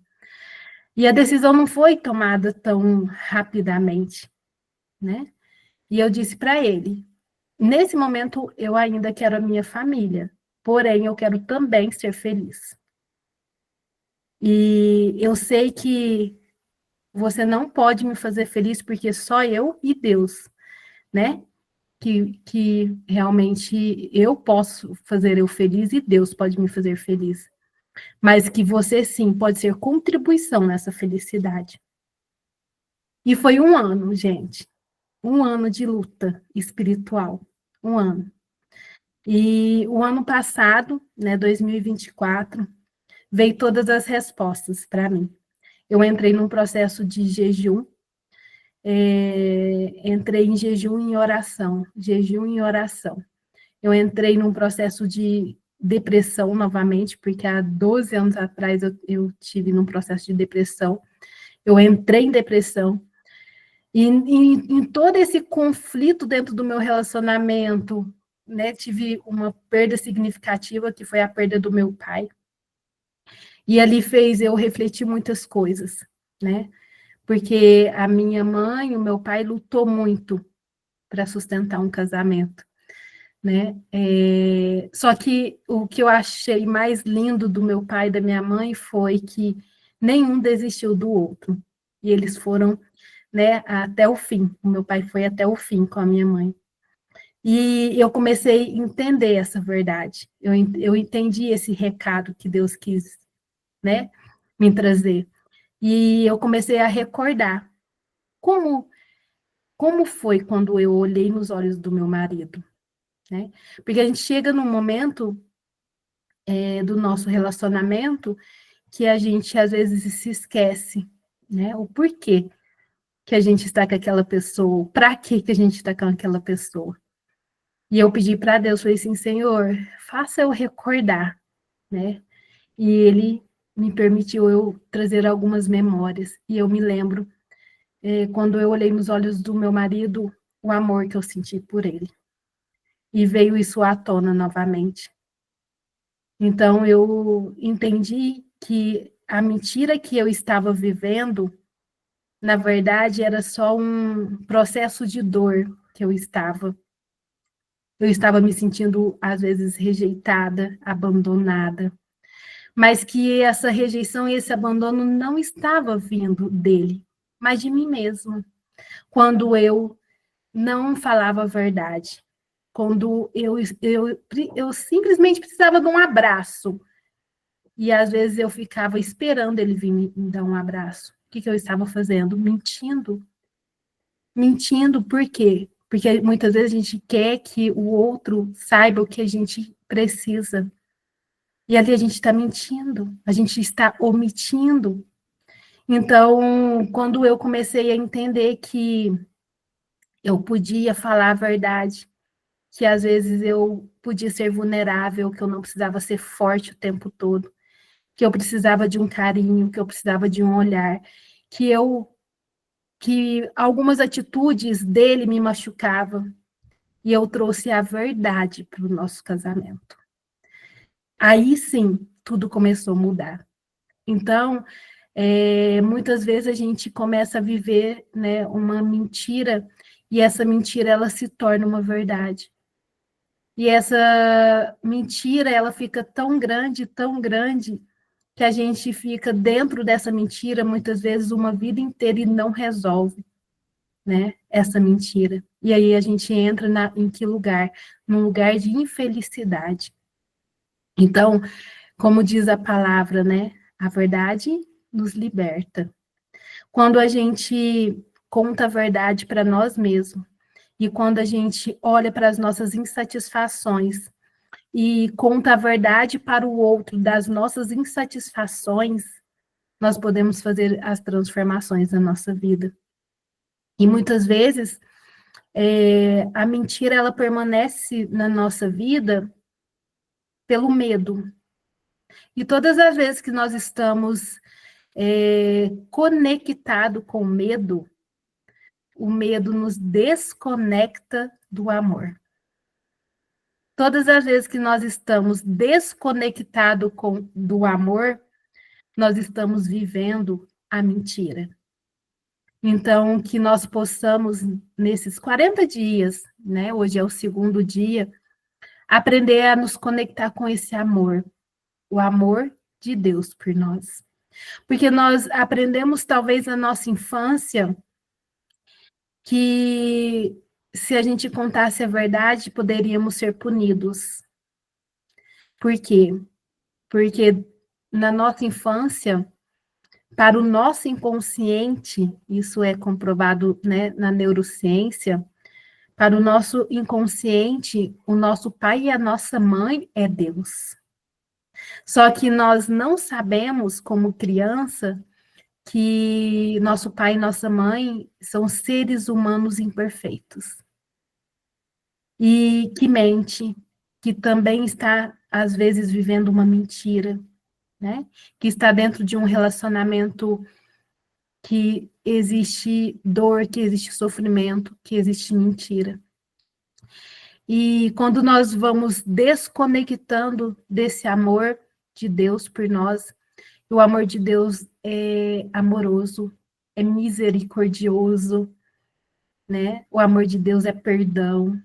E a decisão não foi tomada tão rapidamente, né? E eu disse para ele: nesse momento eu ainda quero a minha família, porém eu quero também ser feliz. E eu sei que você não pode me fazer feliz porque só eu e Deus, né? Que realmente eu posso fazer eu feliz e Deus pode me fazer feliz. Mas que você, sim, pode ser contribuição nessa felicidade. E foi um ano, gente. Um ano de luta espiritual. Um ano. E o ano passado, né, 2024, veio todas as respostas para mim. Eu entrei num processo de jejum, entrei em jejum e oração, jejum e oração. Eu entrei num processo de depressão novamente, porque há 12 anos atrás eu tive num processo de depressão. Eu entrei em depressão. E em todo esse conflito dentro do meu relacionamento, né, tive uma perda significativa, que foi a perda do meu pai. E ali fez eu refletir muitas coisas, né? Porque a minha mãe, o meu pai lutou muito para sustentar um casamento, né? Só que o que eu achei mais lindo do meu pai e da minha mãe foi que nenhum desistiu do outro. E eles foram, né, até o fim. O meu pai foi até o fim com a minha mãe. E eu comecei a entender essa verdade. Eu entendi esse recado que Deus quis, né, me trazer. E eu comecei a recordar como foi quando eu olhei nos olhos do meu marido, né? Porque a gente chega num momento do nosso relacionamento que a gente às vezes se esquece, né? O porquê que a gente está com aquela pessoa, para que a gente está com aquela pessoa. E eu pedi para Deus, falei assim, Senhor, faça eu recordar, né? E Ele me permitiu eu trazer algumas memórias. E eu me lembro, quando eu olhei nos olhos do meu marido, o amor que eu senti por ele. E veio isso à tona novamente. Então, eu entendi que a mentira que eu estava vivendo, na verdade, era só um processo de dor que eu estava. Eu estava me sentindo, às vezes, rejeitada, abandonada, mas que essa rejeição e esse abandono não estava vindo dele, mas de mim mesma. Quando eu não falava a verdade, quando eu simplesmente precisava de um abraço, e às vezes eu ficava esperando ele vir me dar um abraço. O que eu estava fazendo? Mentindo. Mentindo por quê? Porque muitas vezes a gente quer que o outro saiba o que a gente precisa. E ali a gente está mentindo, a gente está omitindo. Então, quando eu comecei a entender que eu podia falar a verdade, que às vezes eu podia ser vulnerável, que eu não precisava ser forte o tempo todo, que eu precisava de um carinho, que eu precisava de um olhar, que algumas atitudes dele me machucavam, e eu trouxe a verdade para o nosso casamento. Aí sim, tudo começou a mudar. Então, muitas vezes a gente começa a viver, né, uma mentira, e essa mentira ela se torna uma verdade. E essa mentira ela fica tão grande, que a gente fica dentro dessa mentira muitas vezes uma vida inteira e não resolve, né, essa mentira. E aí a gente entra em que lugar? Num lugar de infelicidade. Então, como diz a palavra, né, a verdade nos liberta. Quando a gente conta a verdade para nós mesmos, e quando a gente olha para as nossas insatisfações e conta a verdade para o outro das nossas insatisfações, nós podemos fazer as transformações na nossa vida. E muitas vezes a mentira ela permanece na nossa vida pelo medo. E todas as vezes que nós estamos conectados com o medo nos desconecta do amor. Todas as vezes que nós estamos desconectados do amor, nós estamos vivendo a mentira. Então, que nós possamos, nesses 40 dias, né, hoje é o segundo dia, aprender a nos conectar com esse amor, o amor de Deus por nós. Porque nós aprendemos, talvez, na nossa infância, que se a gente contasse a verdade, poderíamos ser punidos. Por quê? Porque na nossa infância, para o nosso inconsciente, isso é comprovado, né, na neurociência, para o nosso inconsciente, o nosso pai e a nossa mãe é Deus. Só que nós não sabemos, como criança, que nosso pai e nossa mãe são seres humanos imperfeitos. E que mente, que também está, às vezes, vivendo uma mentira, né? Que está dentro de um relacionamento que existe dor, que existe sofrimento, que existe mentira. E quando nós vamos desconectando desse amor de Deus por nós, o amor de Deus é amoroso, é misericordioso, né? O amor de Deus é perdão.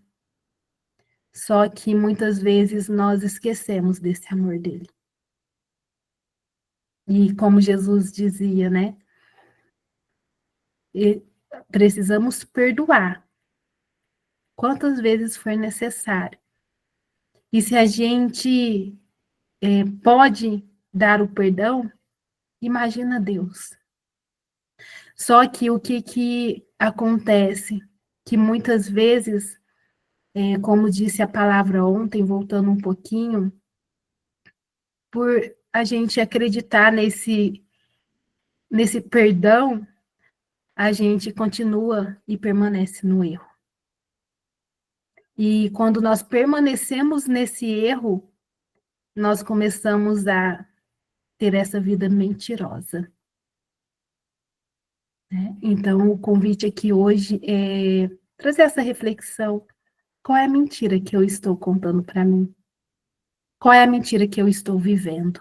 Só que muitas vezes nós esquecemos desse amor dele. E como Jesus dizia, né? Precisamos perdoar quantas vezes for necessário. E se a gente pode dar o perdão, imagina Deus. Só que o que acontece? Que muitas vezes, como disse a palavra ontem, voltando um pouquinho, por a gente acreditar nesse perdão, a gente continua e permanece no erro. E quando nós permanecemos nesse erro, nós começamos a ter essa vida mentirosa. Né? Então, o convite aqui hoje é trazer essa reflexão. Qual é a mentira que eu estou contando para mim? Qual é a mentira que eu estou vivendo?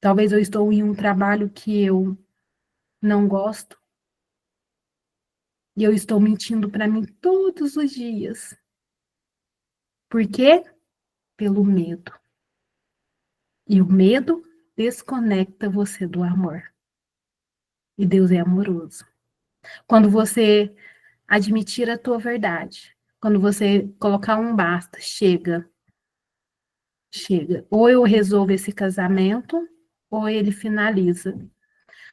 Talvez eu estou em um trabalho que eu não gosto e eu estou mentindo para mim todos os dias. Por quê? Pelo medo. E o medo desconecta você do amor. E Deus é amoroso. Quando você admitir a tua verdade, quando você colocar um basta, chega. Ou eu resolvo esse casamento, ou ele finaliza.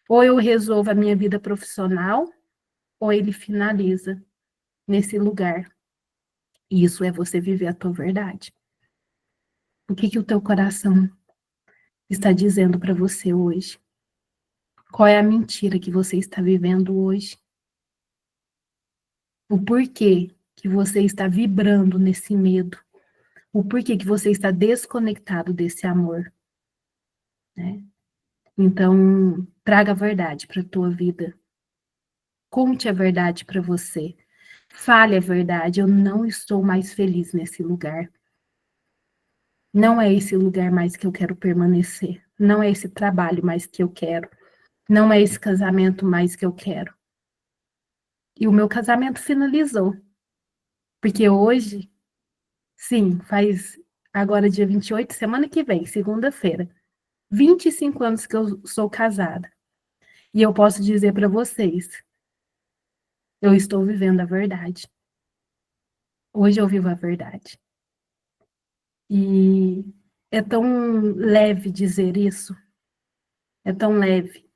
Ou eu resolvo a minha vida profissional, ou ele finaliza nesse lugar. Isso é você viver a tua verdade. O que o teu coração está dizendo para você hoje? Qual é a mentira que você está vivendo hoje? O porquê que você está vibrando nesse medo? O porquê que você está desconectado desse amor? Né? Então, traga a verdade para a tua vida. Conte a verdade para você. Fale a verdade. Eu não estou mais feliz nesse lugar. Não é esse lugar mais que eu quero permanecer. Não é esse trabalho mais que eu quero. Não é esse casamento mais que eu quero. E o meu casamento finalizou. Porque hoje, sim, faz agora dia 28, semana que vem, segunda-feira, 25 anos que eu sou casada. E eu posso dizer para vocês, eu estou vivendo a verdade. Hoje eu vivo a verdade. E é tão leve dizer isso. É tão leve.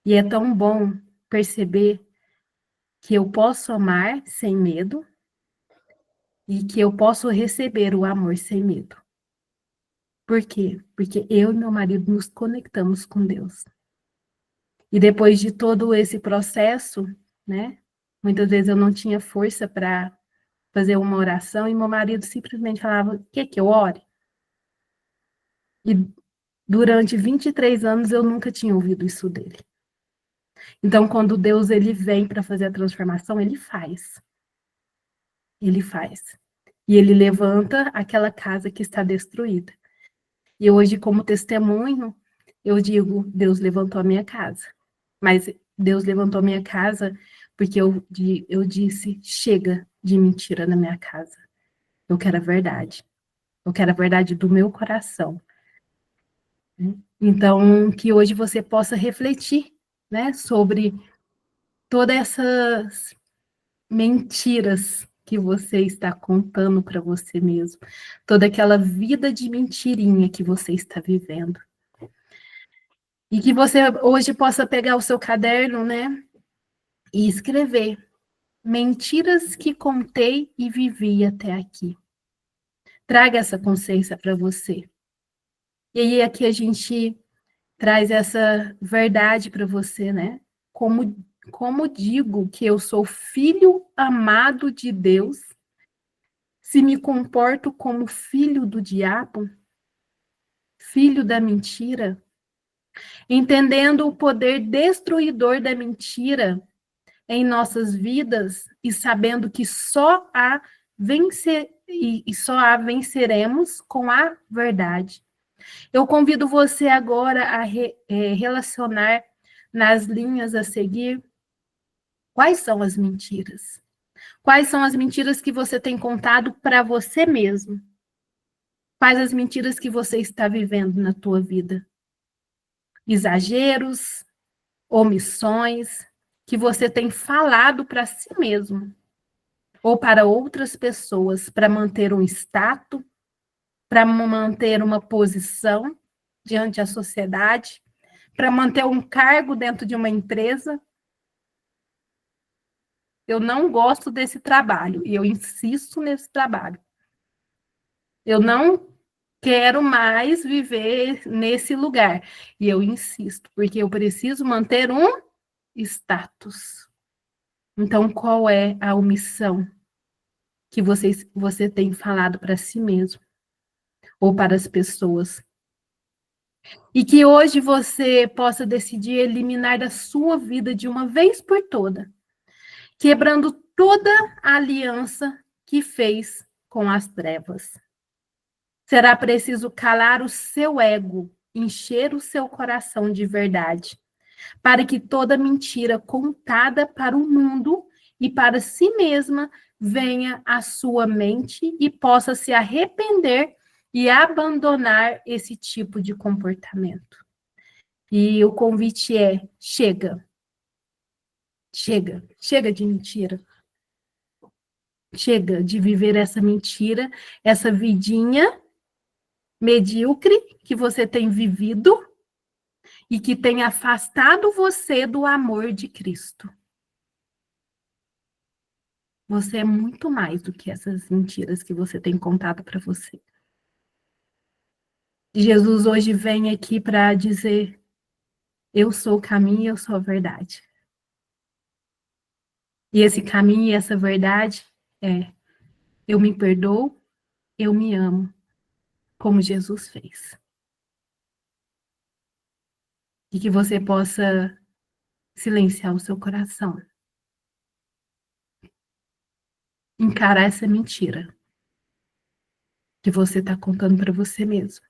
E é tão bom perceber que eu posso amar sem medo e que eu posso receber o amor sem medo. Por quê? Porque eu e meu marido nos conectamos com Deus. E depois de todo esse processo, né? Muitas vezes eu não tinha força para fazer uma oração e meu marido simplesmente falava: quer que eu ore? E durante 23 anos eu nunca tinha ouvido isso dele. Então, quando Deus ele vem para fazer a transformação, ele faz. Ele faz. E ele levanta aquela casa que está destruída. E hoje, como testemunho, eu digo: Deus levantou a minha casa. Mas Deus levantou a minha casa porque eu disse: chega de mentira na minha casa. Eu quero a verdade. Eu quero a verdade do meu coração. Então, que hoje você possa refletir, né, sobre todas essas mentiras que você está contando para você mesmo, toda aquela vida de mentirinha que você está vivendo. E que você hoje possa pegar o seu caderno, né, e escrever mentiras que contei e vivi até aqui. Traga essa consciência para você. E aí aqui a gente traz essa verdade para você, né? Como digo que eu sou filho amado de Deus, se me comporto como filho do diabo, filho da mentira, entendendo o poder destruidor da mentira em nossas vidas e sabendo que só a venceremos com a verdade. Eu convido você agora a relacionar nas linhas a seguir quais são as mentiras. Quais são as mentiras que você tem contado para você mesmo? Quais as mentiras que você está vivendo na tua vida? Exageros, omissões que você tem falado para si mesmo ou para outras pessoas para manter um status, para manter uma posição diante da sociedade, para manter um cargo dentro de uma empresa. Eu não gosto desse trabalho e eu insisto nesse trabalho. Eu não quero mais viver nesse lugar e eu insisto, porque eu preciso manter um status. Então, qual é a omissão que você tem falado para si mesmo ou para as pessoas? E que hoje você possa decidir eliminar da sua vida de uma vez por toda, quebrando toda a aliança que fez com as trevas. Será preciso calar o seu ego, encher o seu coração de verdade, para que toda mentira contada para o mundo e para si mesma venha à sua mente e possa se arrepender e abandonar esse tipo de comportamento. E o convite é: chega. Chega, chega de mentira. Chega de viver essa mentira, essa vidinha medíocre que você tem vivido e que tem afastado você do amor de Cristo. Você é muito mais do que essas mentiras que você tem contado para você. Jesus hoje vem aqui para dizer: eu sou o caminho e eu sou a verdade. E esse caminho e essa verdade é: eu me perdoo, eu me amo, como Jesus fez. E que você possa silenciar o seu coração. Encarar essa mentira que você está contando para você mesmo.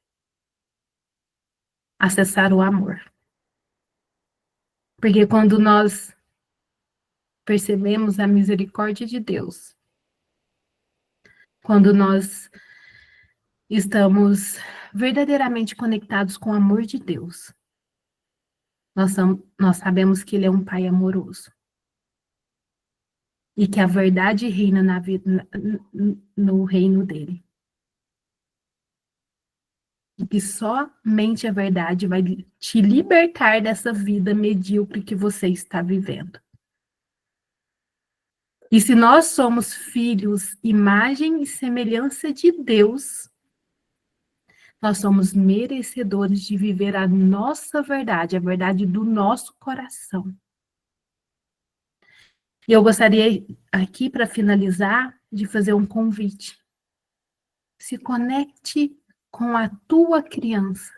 Acessar o amor. Porque quando nós percebemos a misericórdia de Deus, quando nós estamos verdadeiramente conectados com o amor de Deus, nós sabemos que Ele é um Pai amoroso. E que a verdade reina na vida, no reino dele. E que somente a verdade vai te libertar dessa vida medíocre que você está vivendo. E se nós somos filhos, imagem e semelhança de Deus, nós somos merecedores de viver a nossa verdade, a verdade do nosso coração. E eu gostaria aqui, para finalizar, de fazer um convite. Se conecte com a tua criança.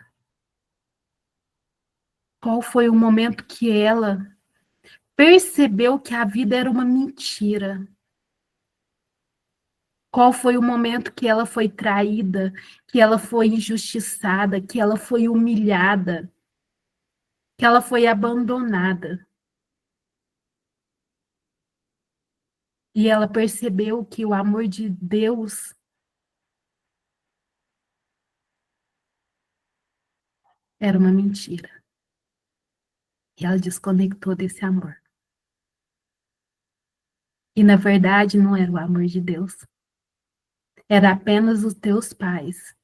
Qual foi o momento que ela percebeu que a vida era uma mentira? Qual foi o momento que ela foi traída, que ela foi injustiçada, que ela foi humilhada, que ela foi abandonada? E ela percebeu que o amor de Deus era uma mentira. E ela desconectou desse amor. E na verdade não era o amor de Deus. Era apenas os teus pais,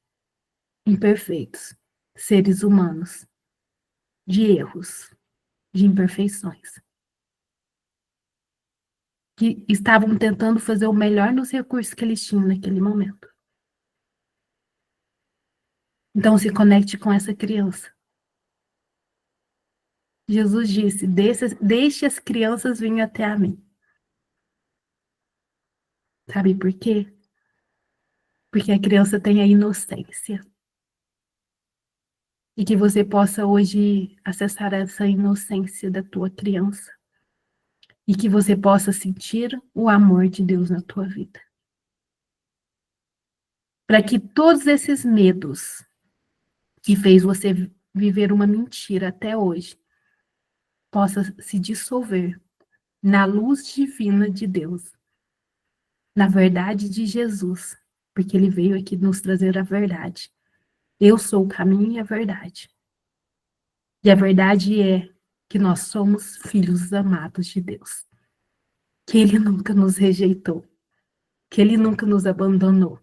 imperfeitos, seres humanos, de erros, de imperfeições, que estavam tentando fazer o melhor nos recursos que eles tinham naquele momento. Então se conecte com essa criança. Jesus disse: deixe as crianças virem até a mim. Sabe por quê? Porque a criança tem a inocência. E que você possa hoje acessar essa inocência da tua criança. E que você possa sentir o amor de Deus na tua vida. Para que todos esses medos que fez você viver uma mentira até hoje possa se dissolver na luz divina de Deus, na verdade de Jesus, porque ele veio aqui nos trazer a verdade. Eu sou o caminho e a verdade. E a verdade é que nós somos filhos amados de Deus. Que ele nunca nos rejeitou. Que ele nunca nos abandonou.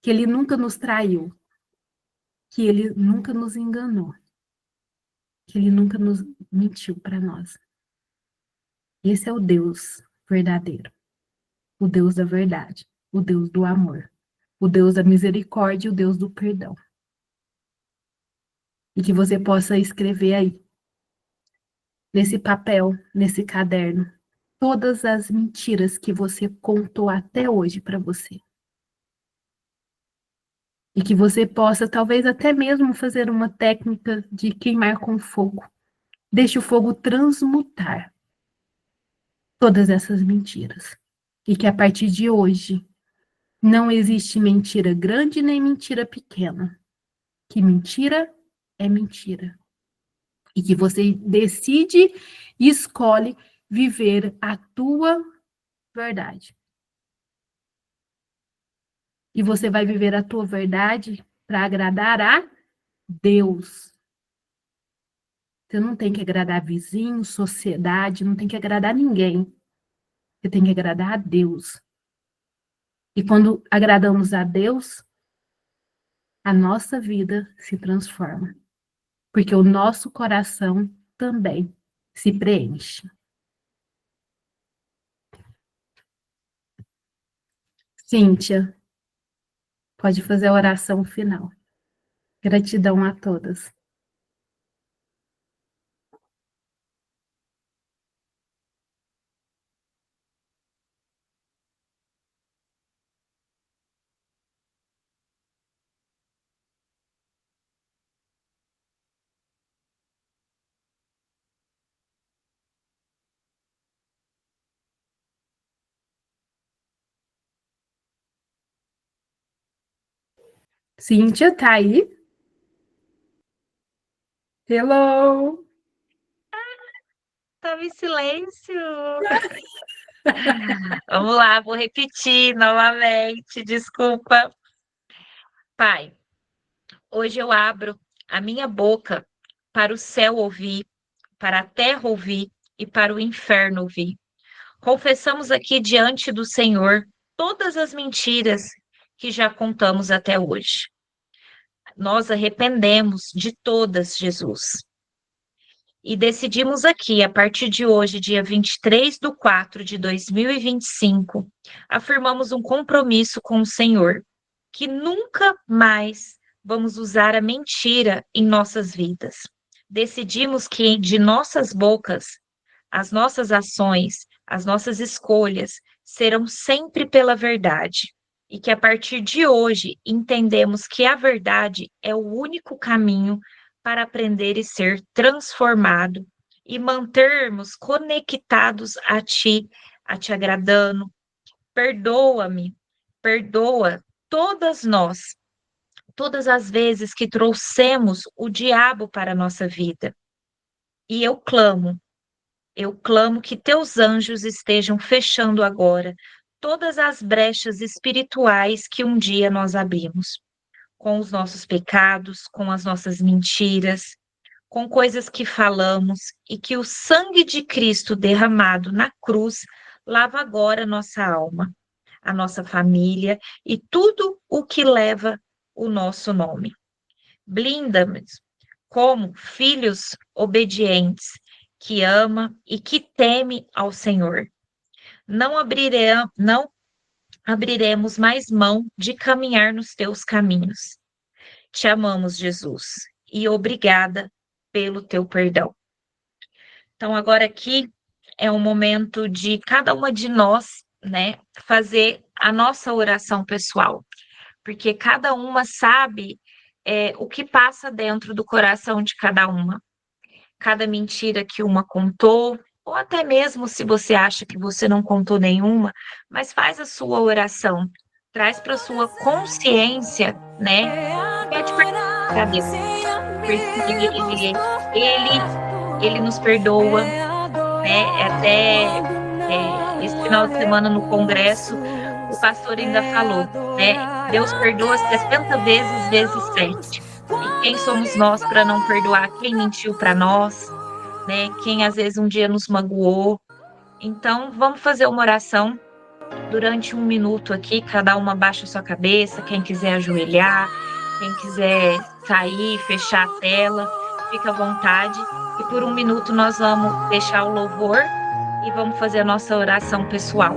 Que ele nunca nos traiu. Que ele nunca nos enganou. Que ele nunca nos mentiu para nós. Esse é o Deus verdadeiro. O Deus da verdade. O Deus do amor. O Deus da misericórdia e o Deus do perdão. E que você possa escrever aí, nesse papel, nesse caderno, todas as mentiras que você contou até hoje para você. E que você possa, talvez até mesmo, fazer uma técnica de queimar com fogo. Deixe o fogo transmutar todas essas mentiras. E que a partir de hoje, não existe mentira grande nem mentira pequena. Que mentira é mentira. E que você decide e escolhe viver a tua verdade. E você vai viver a tua verdade para agradar a Deus. Você não tem que agradar vizinho, sociedade, não tem que agradar ninguém. Você tem que agradar a Deus. E quando agradamos a Deus, a nossa vida se transforma. Porque o nosso coração também se preenche. Cíntia, pode fazer a oração final. Gratidão a todas. Cíntia, tá aí? Hello! Estava em silêncio. Vamos lá, vou repetir novamente, desculpa. Pai, hoje eu abro a minha boca para o céu ouvir, para a terra ouvir e para o inferno ouvir. Confessamos aqui diante do Senhor todas as mentiras que já contamos até hoje. Nós arrependemos de todas, Jesus. E decidimos aqui, a partir de hoje, dia 23/4/2025, afirmamos um compromisso com o Senhor, que nunca mais vamos usar a mentira em nossas vidas. Decidimos que de nossas bocas, as nossas ações, as nossas escolhas serão sempre pela verdade. E que a partir de hoje entendemos que a verdade é o único caminho para aprender e ser transformado e mantermos conectados a Ti agradando. Perdoa-me, perdoa todas nós, todas as vezes que trouxemos o diabo para a nossa vida. E eu clamo que teus anjos estejam fechando agora todas as brechas espirituais que um dia nós abrimos, com os nossos pecados, com as nossas mentiras, com coisas que falamos, e que o sangue de Cristo derramado na cruz lava agora a nossa alma, a nossa família e tudo o que leva o nosso nome. Blinda-nos como filhos obedientes, que ama e que teme ao Senhor. Não abriremos mais mão de caminhar nos teus caminhos. Te amamos, Jesus, e obrigada pelo teu perdão. Então, agora aqui é um momento de cada uma de nós, né, fazer a nossa oração pessoal, porque cada uma sabe o que passa dentro do coração de cada uma. Cada mentira que uma contou, ou até mesmo se você acha que você não contou nenhuma, mas faz a sua oração, traz para sua consciência, né? Pede para Deus, porque ele nos perdoa, né? Até esse final de semana no congresso, o pastor ainda falou, né? Deus perdoa 60 vezes 7. E quem somos nós para não perdoar quem mentiu para nós, né? Quem às vezes um dia nos magoou. Então, vamos fazer uma oração durante 1 minuto aqui, cada uma baixa a sua cabeça, quem quiser ajoelhar, quem quiser sair, fechar a tela, fica à vontade. E por 1 minuto nós vamos deixar o louvor e vamos fazer a nossa oração pessoal.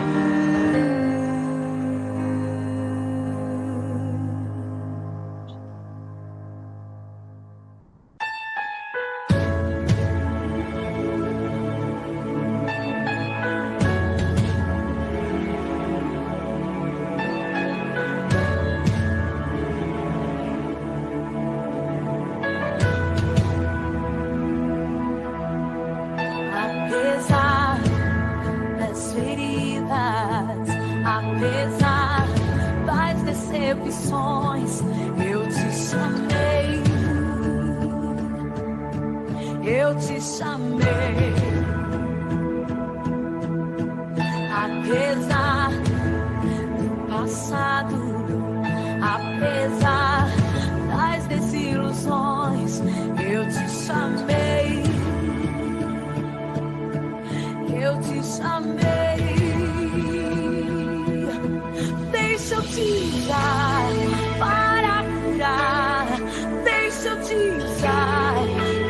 Apesar das decepções, eu te chamei, eu te chamei. Apesar do passado, apesar das desilusões, eu te chamei, eu te chamei. Deixa eu te usar para curar, deixa eu te usar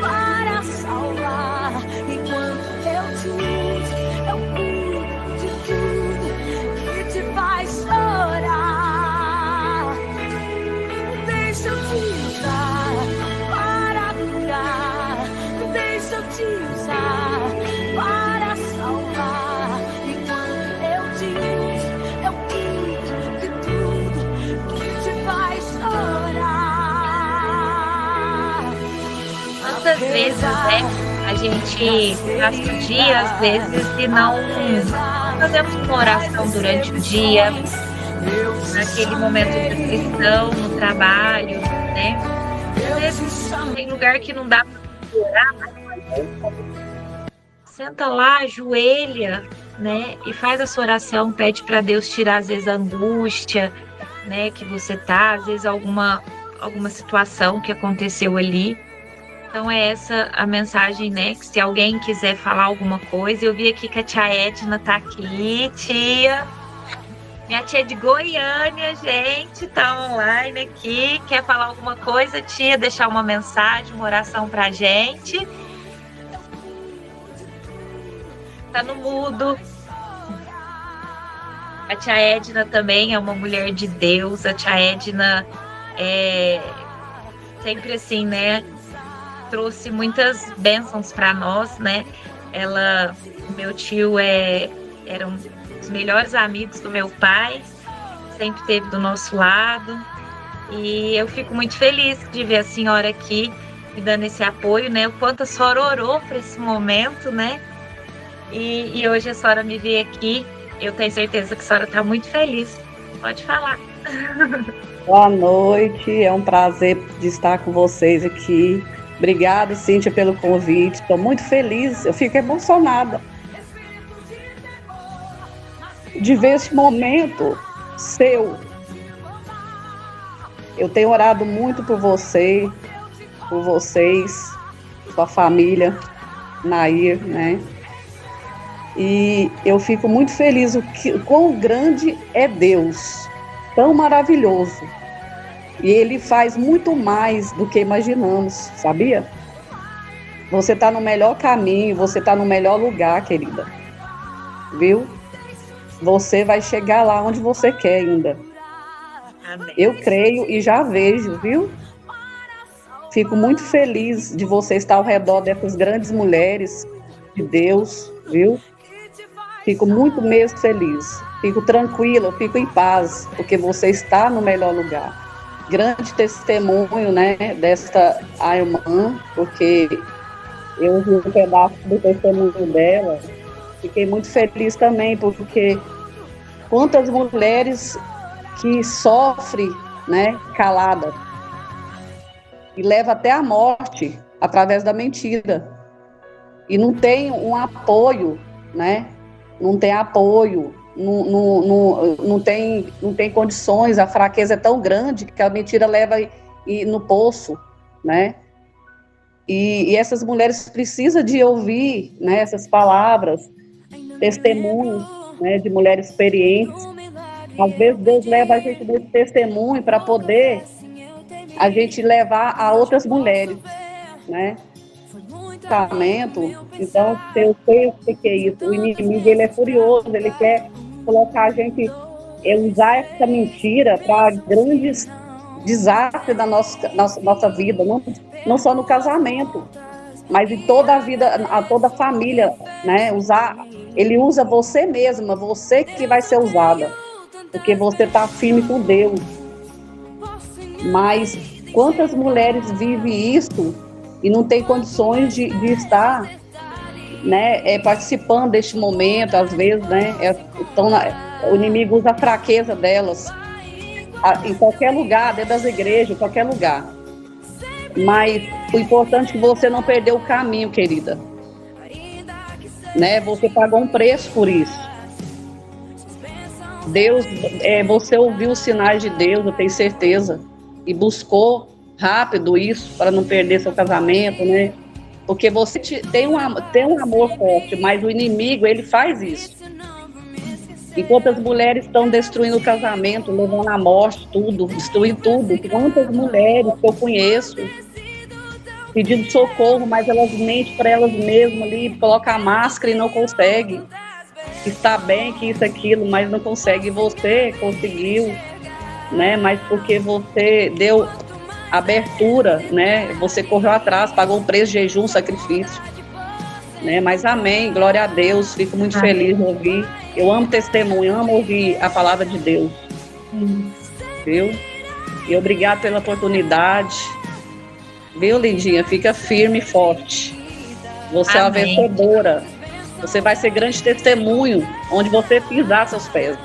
para salvar. Enquanto eu te uso, eu cuido de tudo que te faz chorar. Deixa eu te usar para curar, deixa eu te usar para salvar. Enquanto eu te uso, eu cuido de tudo que te faz chorar. Quantas vezes, né, a gente passa o dia, às vezes, e não fazemos uma oração durante o dia, naquele momento de aflição, no trabalho, né? Às vezes tem lugar que não dá para orar, senta lá, ajoelha, né? E faz a sua oração, pede para Deus tirar, às vezes, a angústia, né? Que você tá, às vezes, alguma situação que aconteceu ali. Então, é essa a mensagem, né? Que se alguém quiser falar alguma coisa, eu vi aqui que a tia Edna tá aqui, tia. Minha tia é de Goiânia, gente, tá online aqui. Quer falar alguma coisa, tia? Deixar uma mensagem, uma oração pra gente? Tá no mudo. A tia Edna também é uma mulher de Deus. A tia Edna é sempre assim, né? Trouxe muitas bênçãos para nós, né? Meu tio era um dos melhores amigos do meu pai, sempre esteve do nosso lado. E eu fico muito feliz de ver a senhora aqui me dando esse apoio, né? O quanto a senhora orou para esse momento, né? E hoje a senhora me vê aqui, eu tenho certeza que a senhora está muito feliz. Pode falar. Boa noite, é um prazer de estar com vocês aqui. Obrigada, Cíntia, pelo convite. Estou muito feliz, eu fico emocionada de ver esse momento seu. Eu tenho orado muito por você, por vocês, sua família, Nair, né? E eu fico muito feliz o quão grande é Deus, tão maravilhoso. E Ele faz muito mais do que imaginamos, sabia? Você está no melhor caminho, você está no melhor lugar, querida. Viu? Você vai chegar lá onde você quer ainda. Amém. Eu creio e já vejo, viu? Fico muito feliz de você estar ao redor dessas grandes mulheres de Deus, viu? Fico muito mesmo feliz. Fico tranquila, fico em paz, porque você está no melhor lugar. Grande testemunho, né, desta irmã, porque eu vi um pedaço do testemunho dela. Fiquei muito feliz também, porque quantas mulheres que sofrem, né, calada, e leva até a morte através da mentira. E não tem um apoio, né? Não tem apoio, não tem condições, a fraqueza é tão grande que a mentira leva no poço, né? E essas mulheres precisam de ouvir, né, essas palavras, testemunhos, né, de mulheres experientes. Às vezes Deus leva a gente nesse testemunho para poder a gente levar a outras mulheres, né? Então, eu sei o que é isso. O inimigo, ele é furioso, ele quer colocar a gente, usar essa mentira para grandes desastres da nossa vida, não só no casamento, mas em toda a vida, toda a família, né? Ele usa você mesma, você que vai ser usada, porque você está firme com Deus. Mas quantas mulheres vivem isso e não tem condições de estar, né, participando deste momento, às vezes, né, o inimigo usa a fraqueza delas, em qualquer lugar, dentro das igrejas, em qualquer lugar. Mas o importante é que você não perdeu o caminho, querida. Né, você pagou um preço por isso. Deus, você ouviu os sinais de Deus, eu tenho certeza, e buscou rápido isso, para não perder seu casamento, né? Porque você tem um amor forte, mas o inimigo, ele faz isso. Enquanto as mulheres estão destruindo o casamento, levando à morte tudo, destruindo tudo, quantas mulheres que eu conheço pedindo socorro, mas elas mentem para elas mesmas ali, colocam a máscara e não conseguem. Está bem que isso, aquilo, mas não consegue. Você conseguiu, né? Mas porque você deu abertura, né? Você correu atrás, pagou um preço, jejum, sacrifício, né? Mas amém, glória a Deus, fico muito feliz de ouvir. Eu amo testemunho, amo ouvir a palavra de Deus, viu? E obrigado pela oportunidade, viu, lindinha? Fica firme e forte. Você amém. É uma vencedora. Você vai ser grande testemunho onde você pisar seus pés,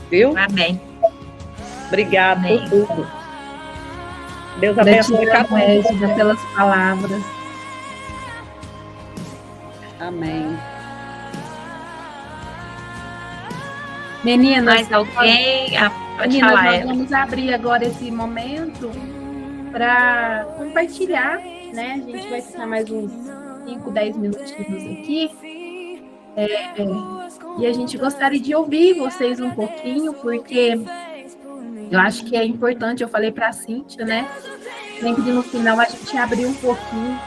viu? Amém. Obrigado por tudo. Deus abençoe cada um pelas palavras. Amém. Meninas, mais alguém? Pode meninas, falar. Nós vamos abrir agora esse momento para compartilhar, né? A gente vai ficar mais uns 5, 10 minutinhos aqui. E a gente gostaria de ouvir vocês um pouquinho, porque eu acho que é importante, eu falei para a Cíntia, né? Sempre no final a gente abrir um pouquinho,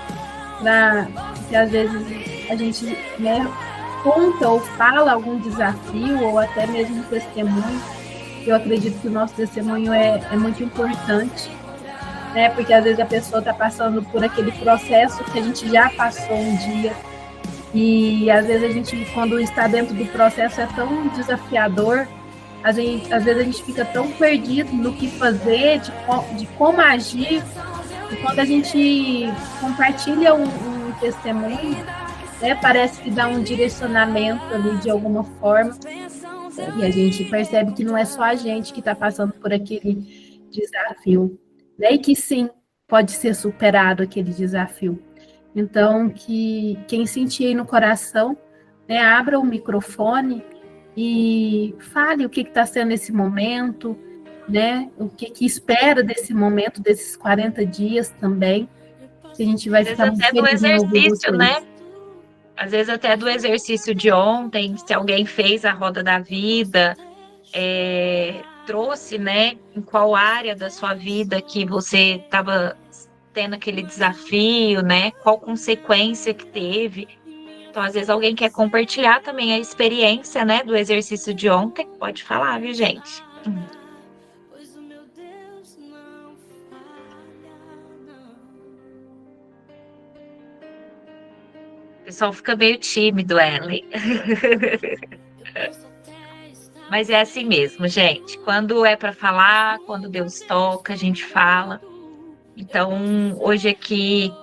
porque às vezes a gente, né, conta ou fala algum desafio, ou até mesmo um testemunho. Eu acredito que o nosso testemunho é muito importante, né? Porque às vezes a pessoa está passando por aquele processo que a gente já passou um dia, e às vezes a gente, quando está dentro do processo, é tão desafiador. Às vezes a gente fica tão perdido no que fazer, de como agir, e quando a gente compartilha um testemunho, né, parece que dá um direcionamento ali de alguma forma, e a gente percebe que não é só a gente que está passando por aquele desafio, né, e que sim, pode ser superado aquele desafio. Então, que quem sentir aí no coração, né, abra o microfone e fale o que está sendo esse momento, né? O que espera desse momento, desses 40 dias também. Que a gente vai ficar muito feliz. Até do exercício, né? Às vezes até do exercício de ontem, se alguém fez a roda da vida, trouxe, né, em qual área da sua vida que você estava tendo aquele desafio, né, qual consequência que teve. Então, às vezes alguém quer compartilhar também a experiência, né, do exercício de ontem, pode falar, viu, gente? Pois o meu Deus não falha, não. O pessoal fica meio tímido, Ellen. Eu posso até estar Mas é assim mesmo, gente. Quando é para falar, quando Deus toca, a gente fala. Então, hoje aqui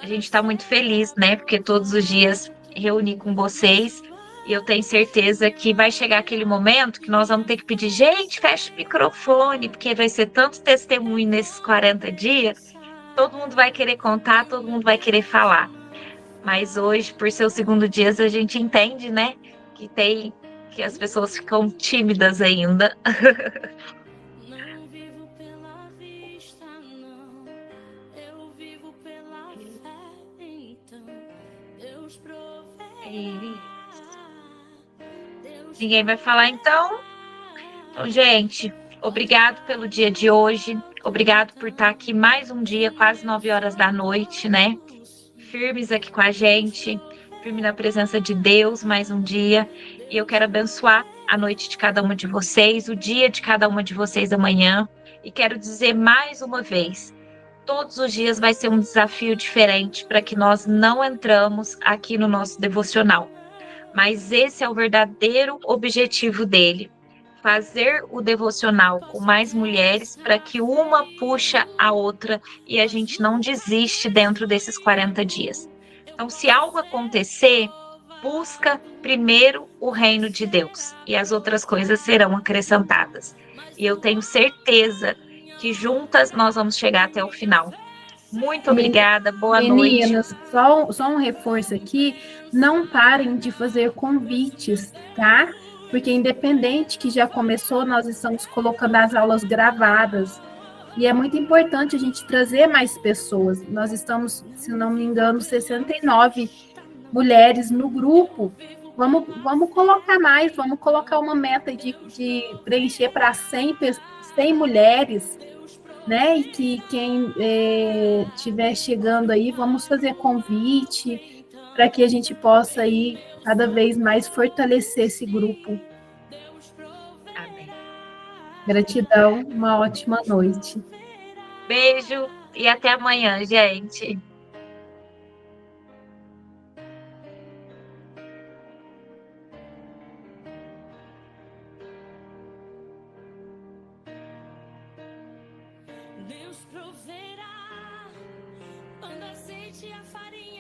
a gente está muito feliz, né? Porque todos os dias reuni com vocês e eu tenho certeza que vai chegar aquele momento que nós vamos ter que pedir, gente, fecha o microfone, porque vai ser tanto testemunho nesses 40 dias, todo mundo vai querer contar, todo mundo vai querer falar. Mas hoje, por ser o segundo dia, a gente entende, né? Que as pessoas ficam tímidas ainda. Não vivo pela vista, não. Eu vivo pela fé. Então, Deus proverá. Deus Ninguém vai falar então? Então, gente, obrigado pelo dia de hoje. Obrigado por estar aqui mais um dia, quase 9 horas da noite, né? Firmes aqui com a gente, firme na presença de Deus mais um dia. E eu quero abençoar a noite de cada uma de vocês, o dia de cada uma de vocês amanhã. E quero dizer mais uma vez, todos os dias vai ser um desafio diferente para que nós não entramos aqui no nosso devocional. Mas esse é o verdadeiro objetivo dele. Fazer o devocional com mais mulheres para que uma puxa a outra e a gente não desiste dentro desses 40 dias. Então, se algo acontecer, busca primeiro o reino de Deus e as outras coisas serão acrescentadas. E eu tenho certeza que juntas nós vamos chegar até o final. Muito obrigada, boa noite. Meninas, só um reforço aqui, não parem de fazer convites, tá? Porque independente que já começou, nós estamos colocando as aulas gravadas. E é muito importante a gente trazer mais pessoas. Nós estamos, se não me engano, 69 mulheres no grupo. Vamos colocar mais, vamos colocar uma meta de preencher para 100 mulheres, né? E que quem estiver chegando aí, vamos fazer convite para que a gente possa aí cada vez mais fortalecer esse grupo. Amém. Gratidão, uma ótima noite. Beijo e até amanhã, gente. Deus proverá quando a azeite e a farinha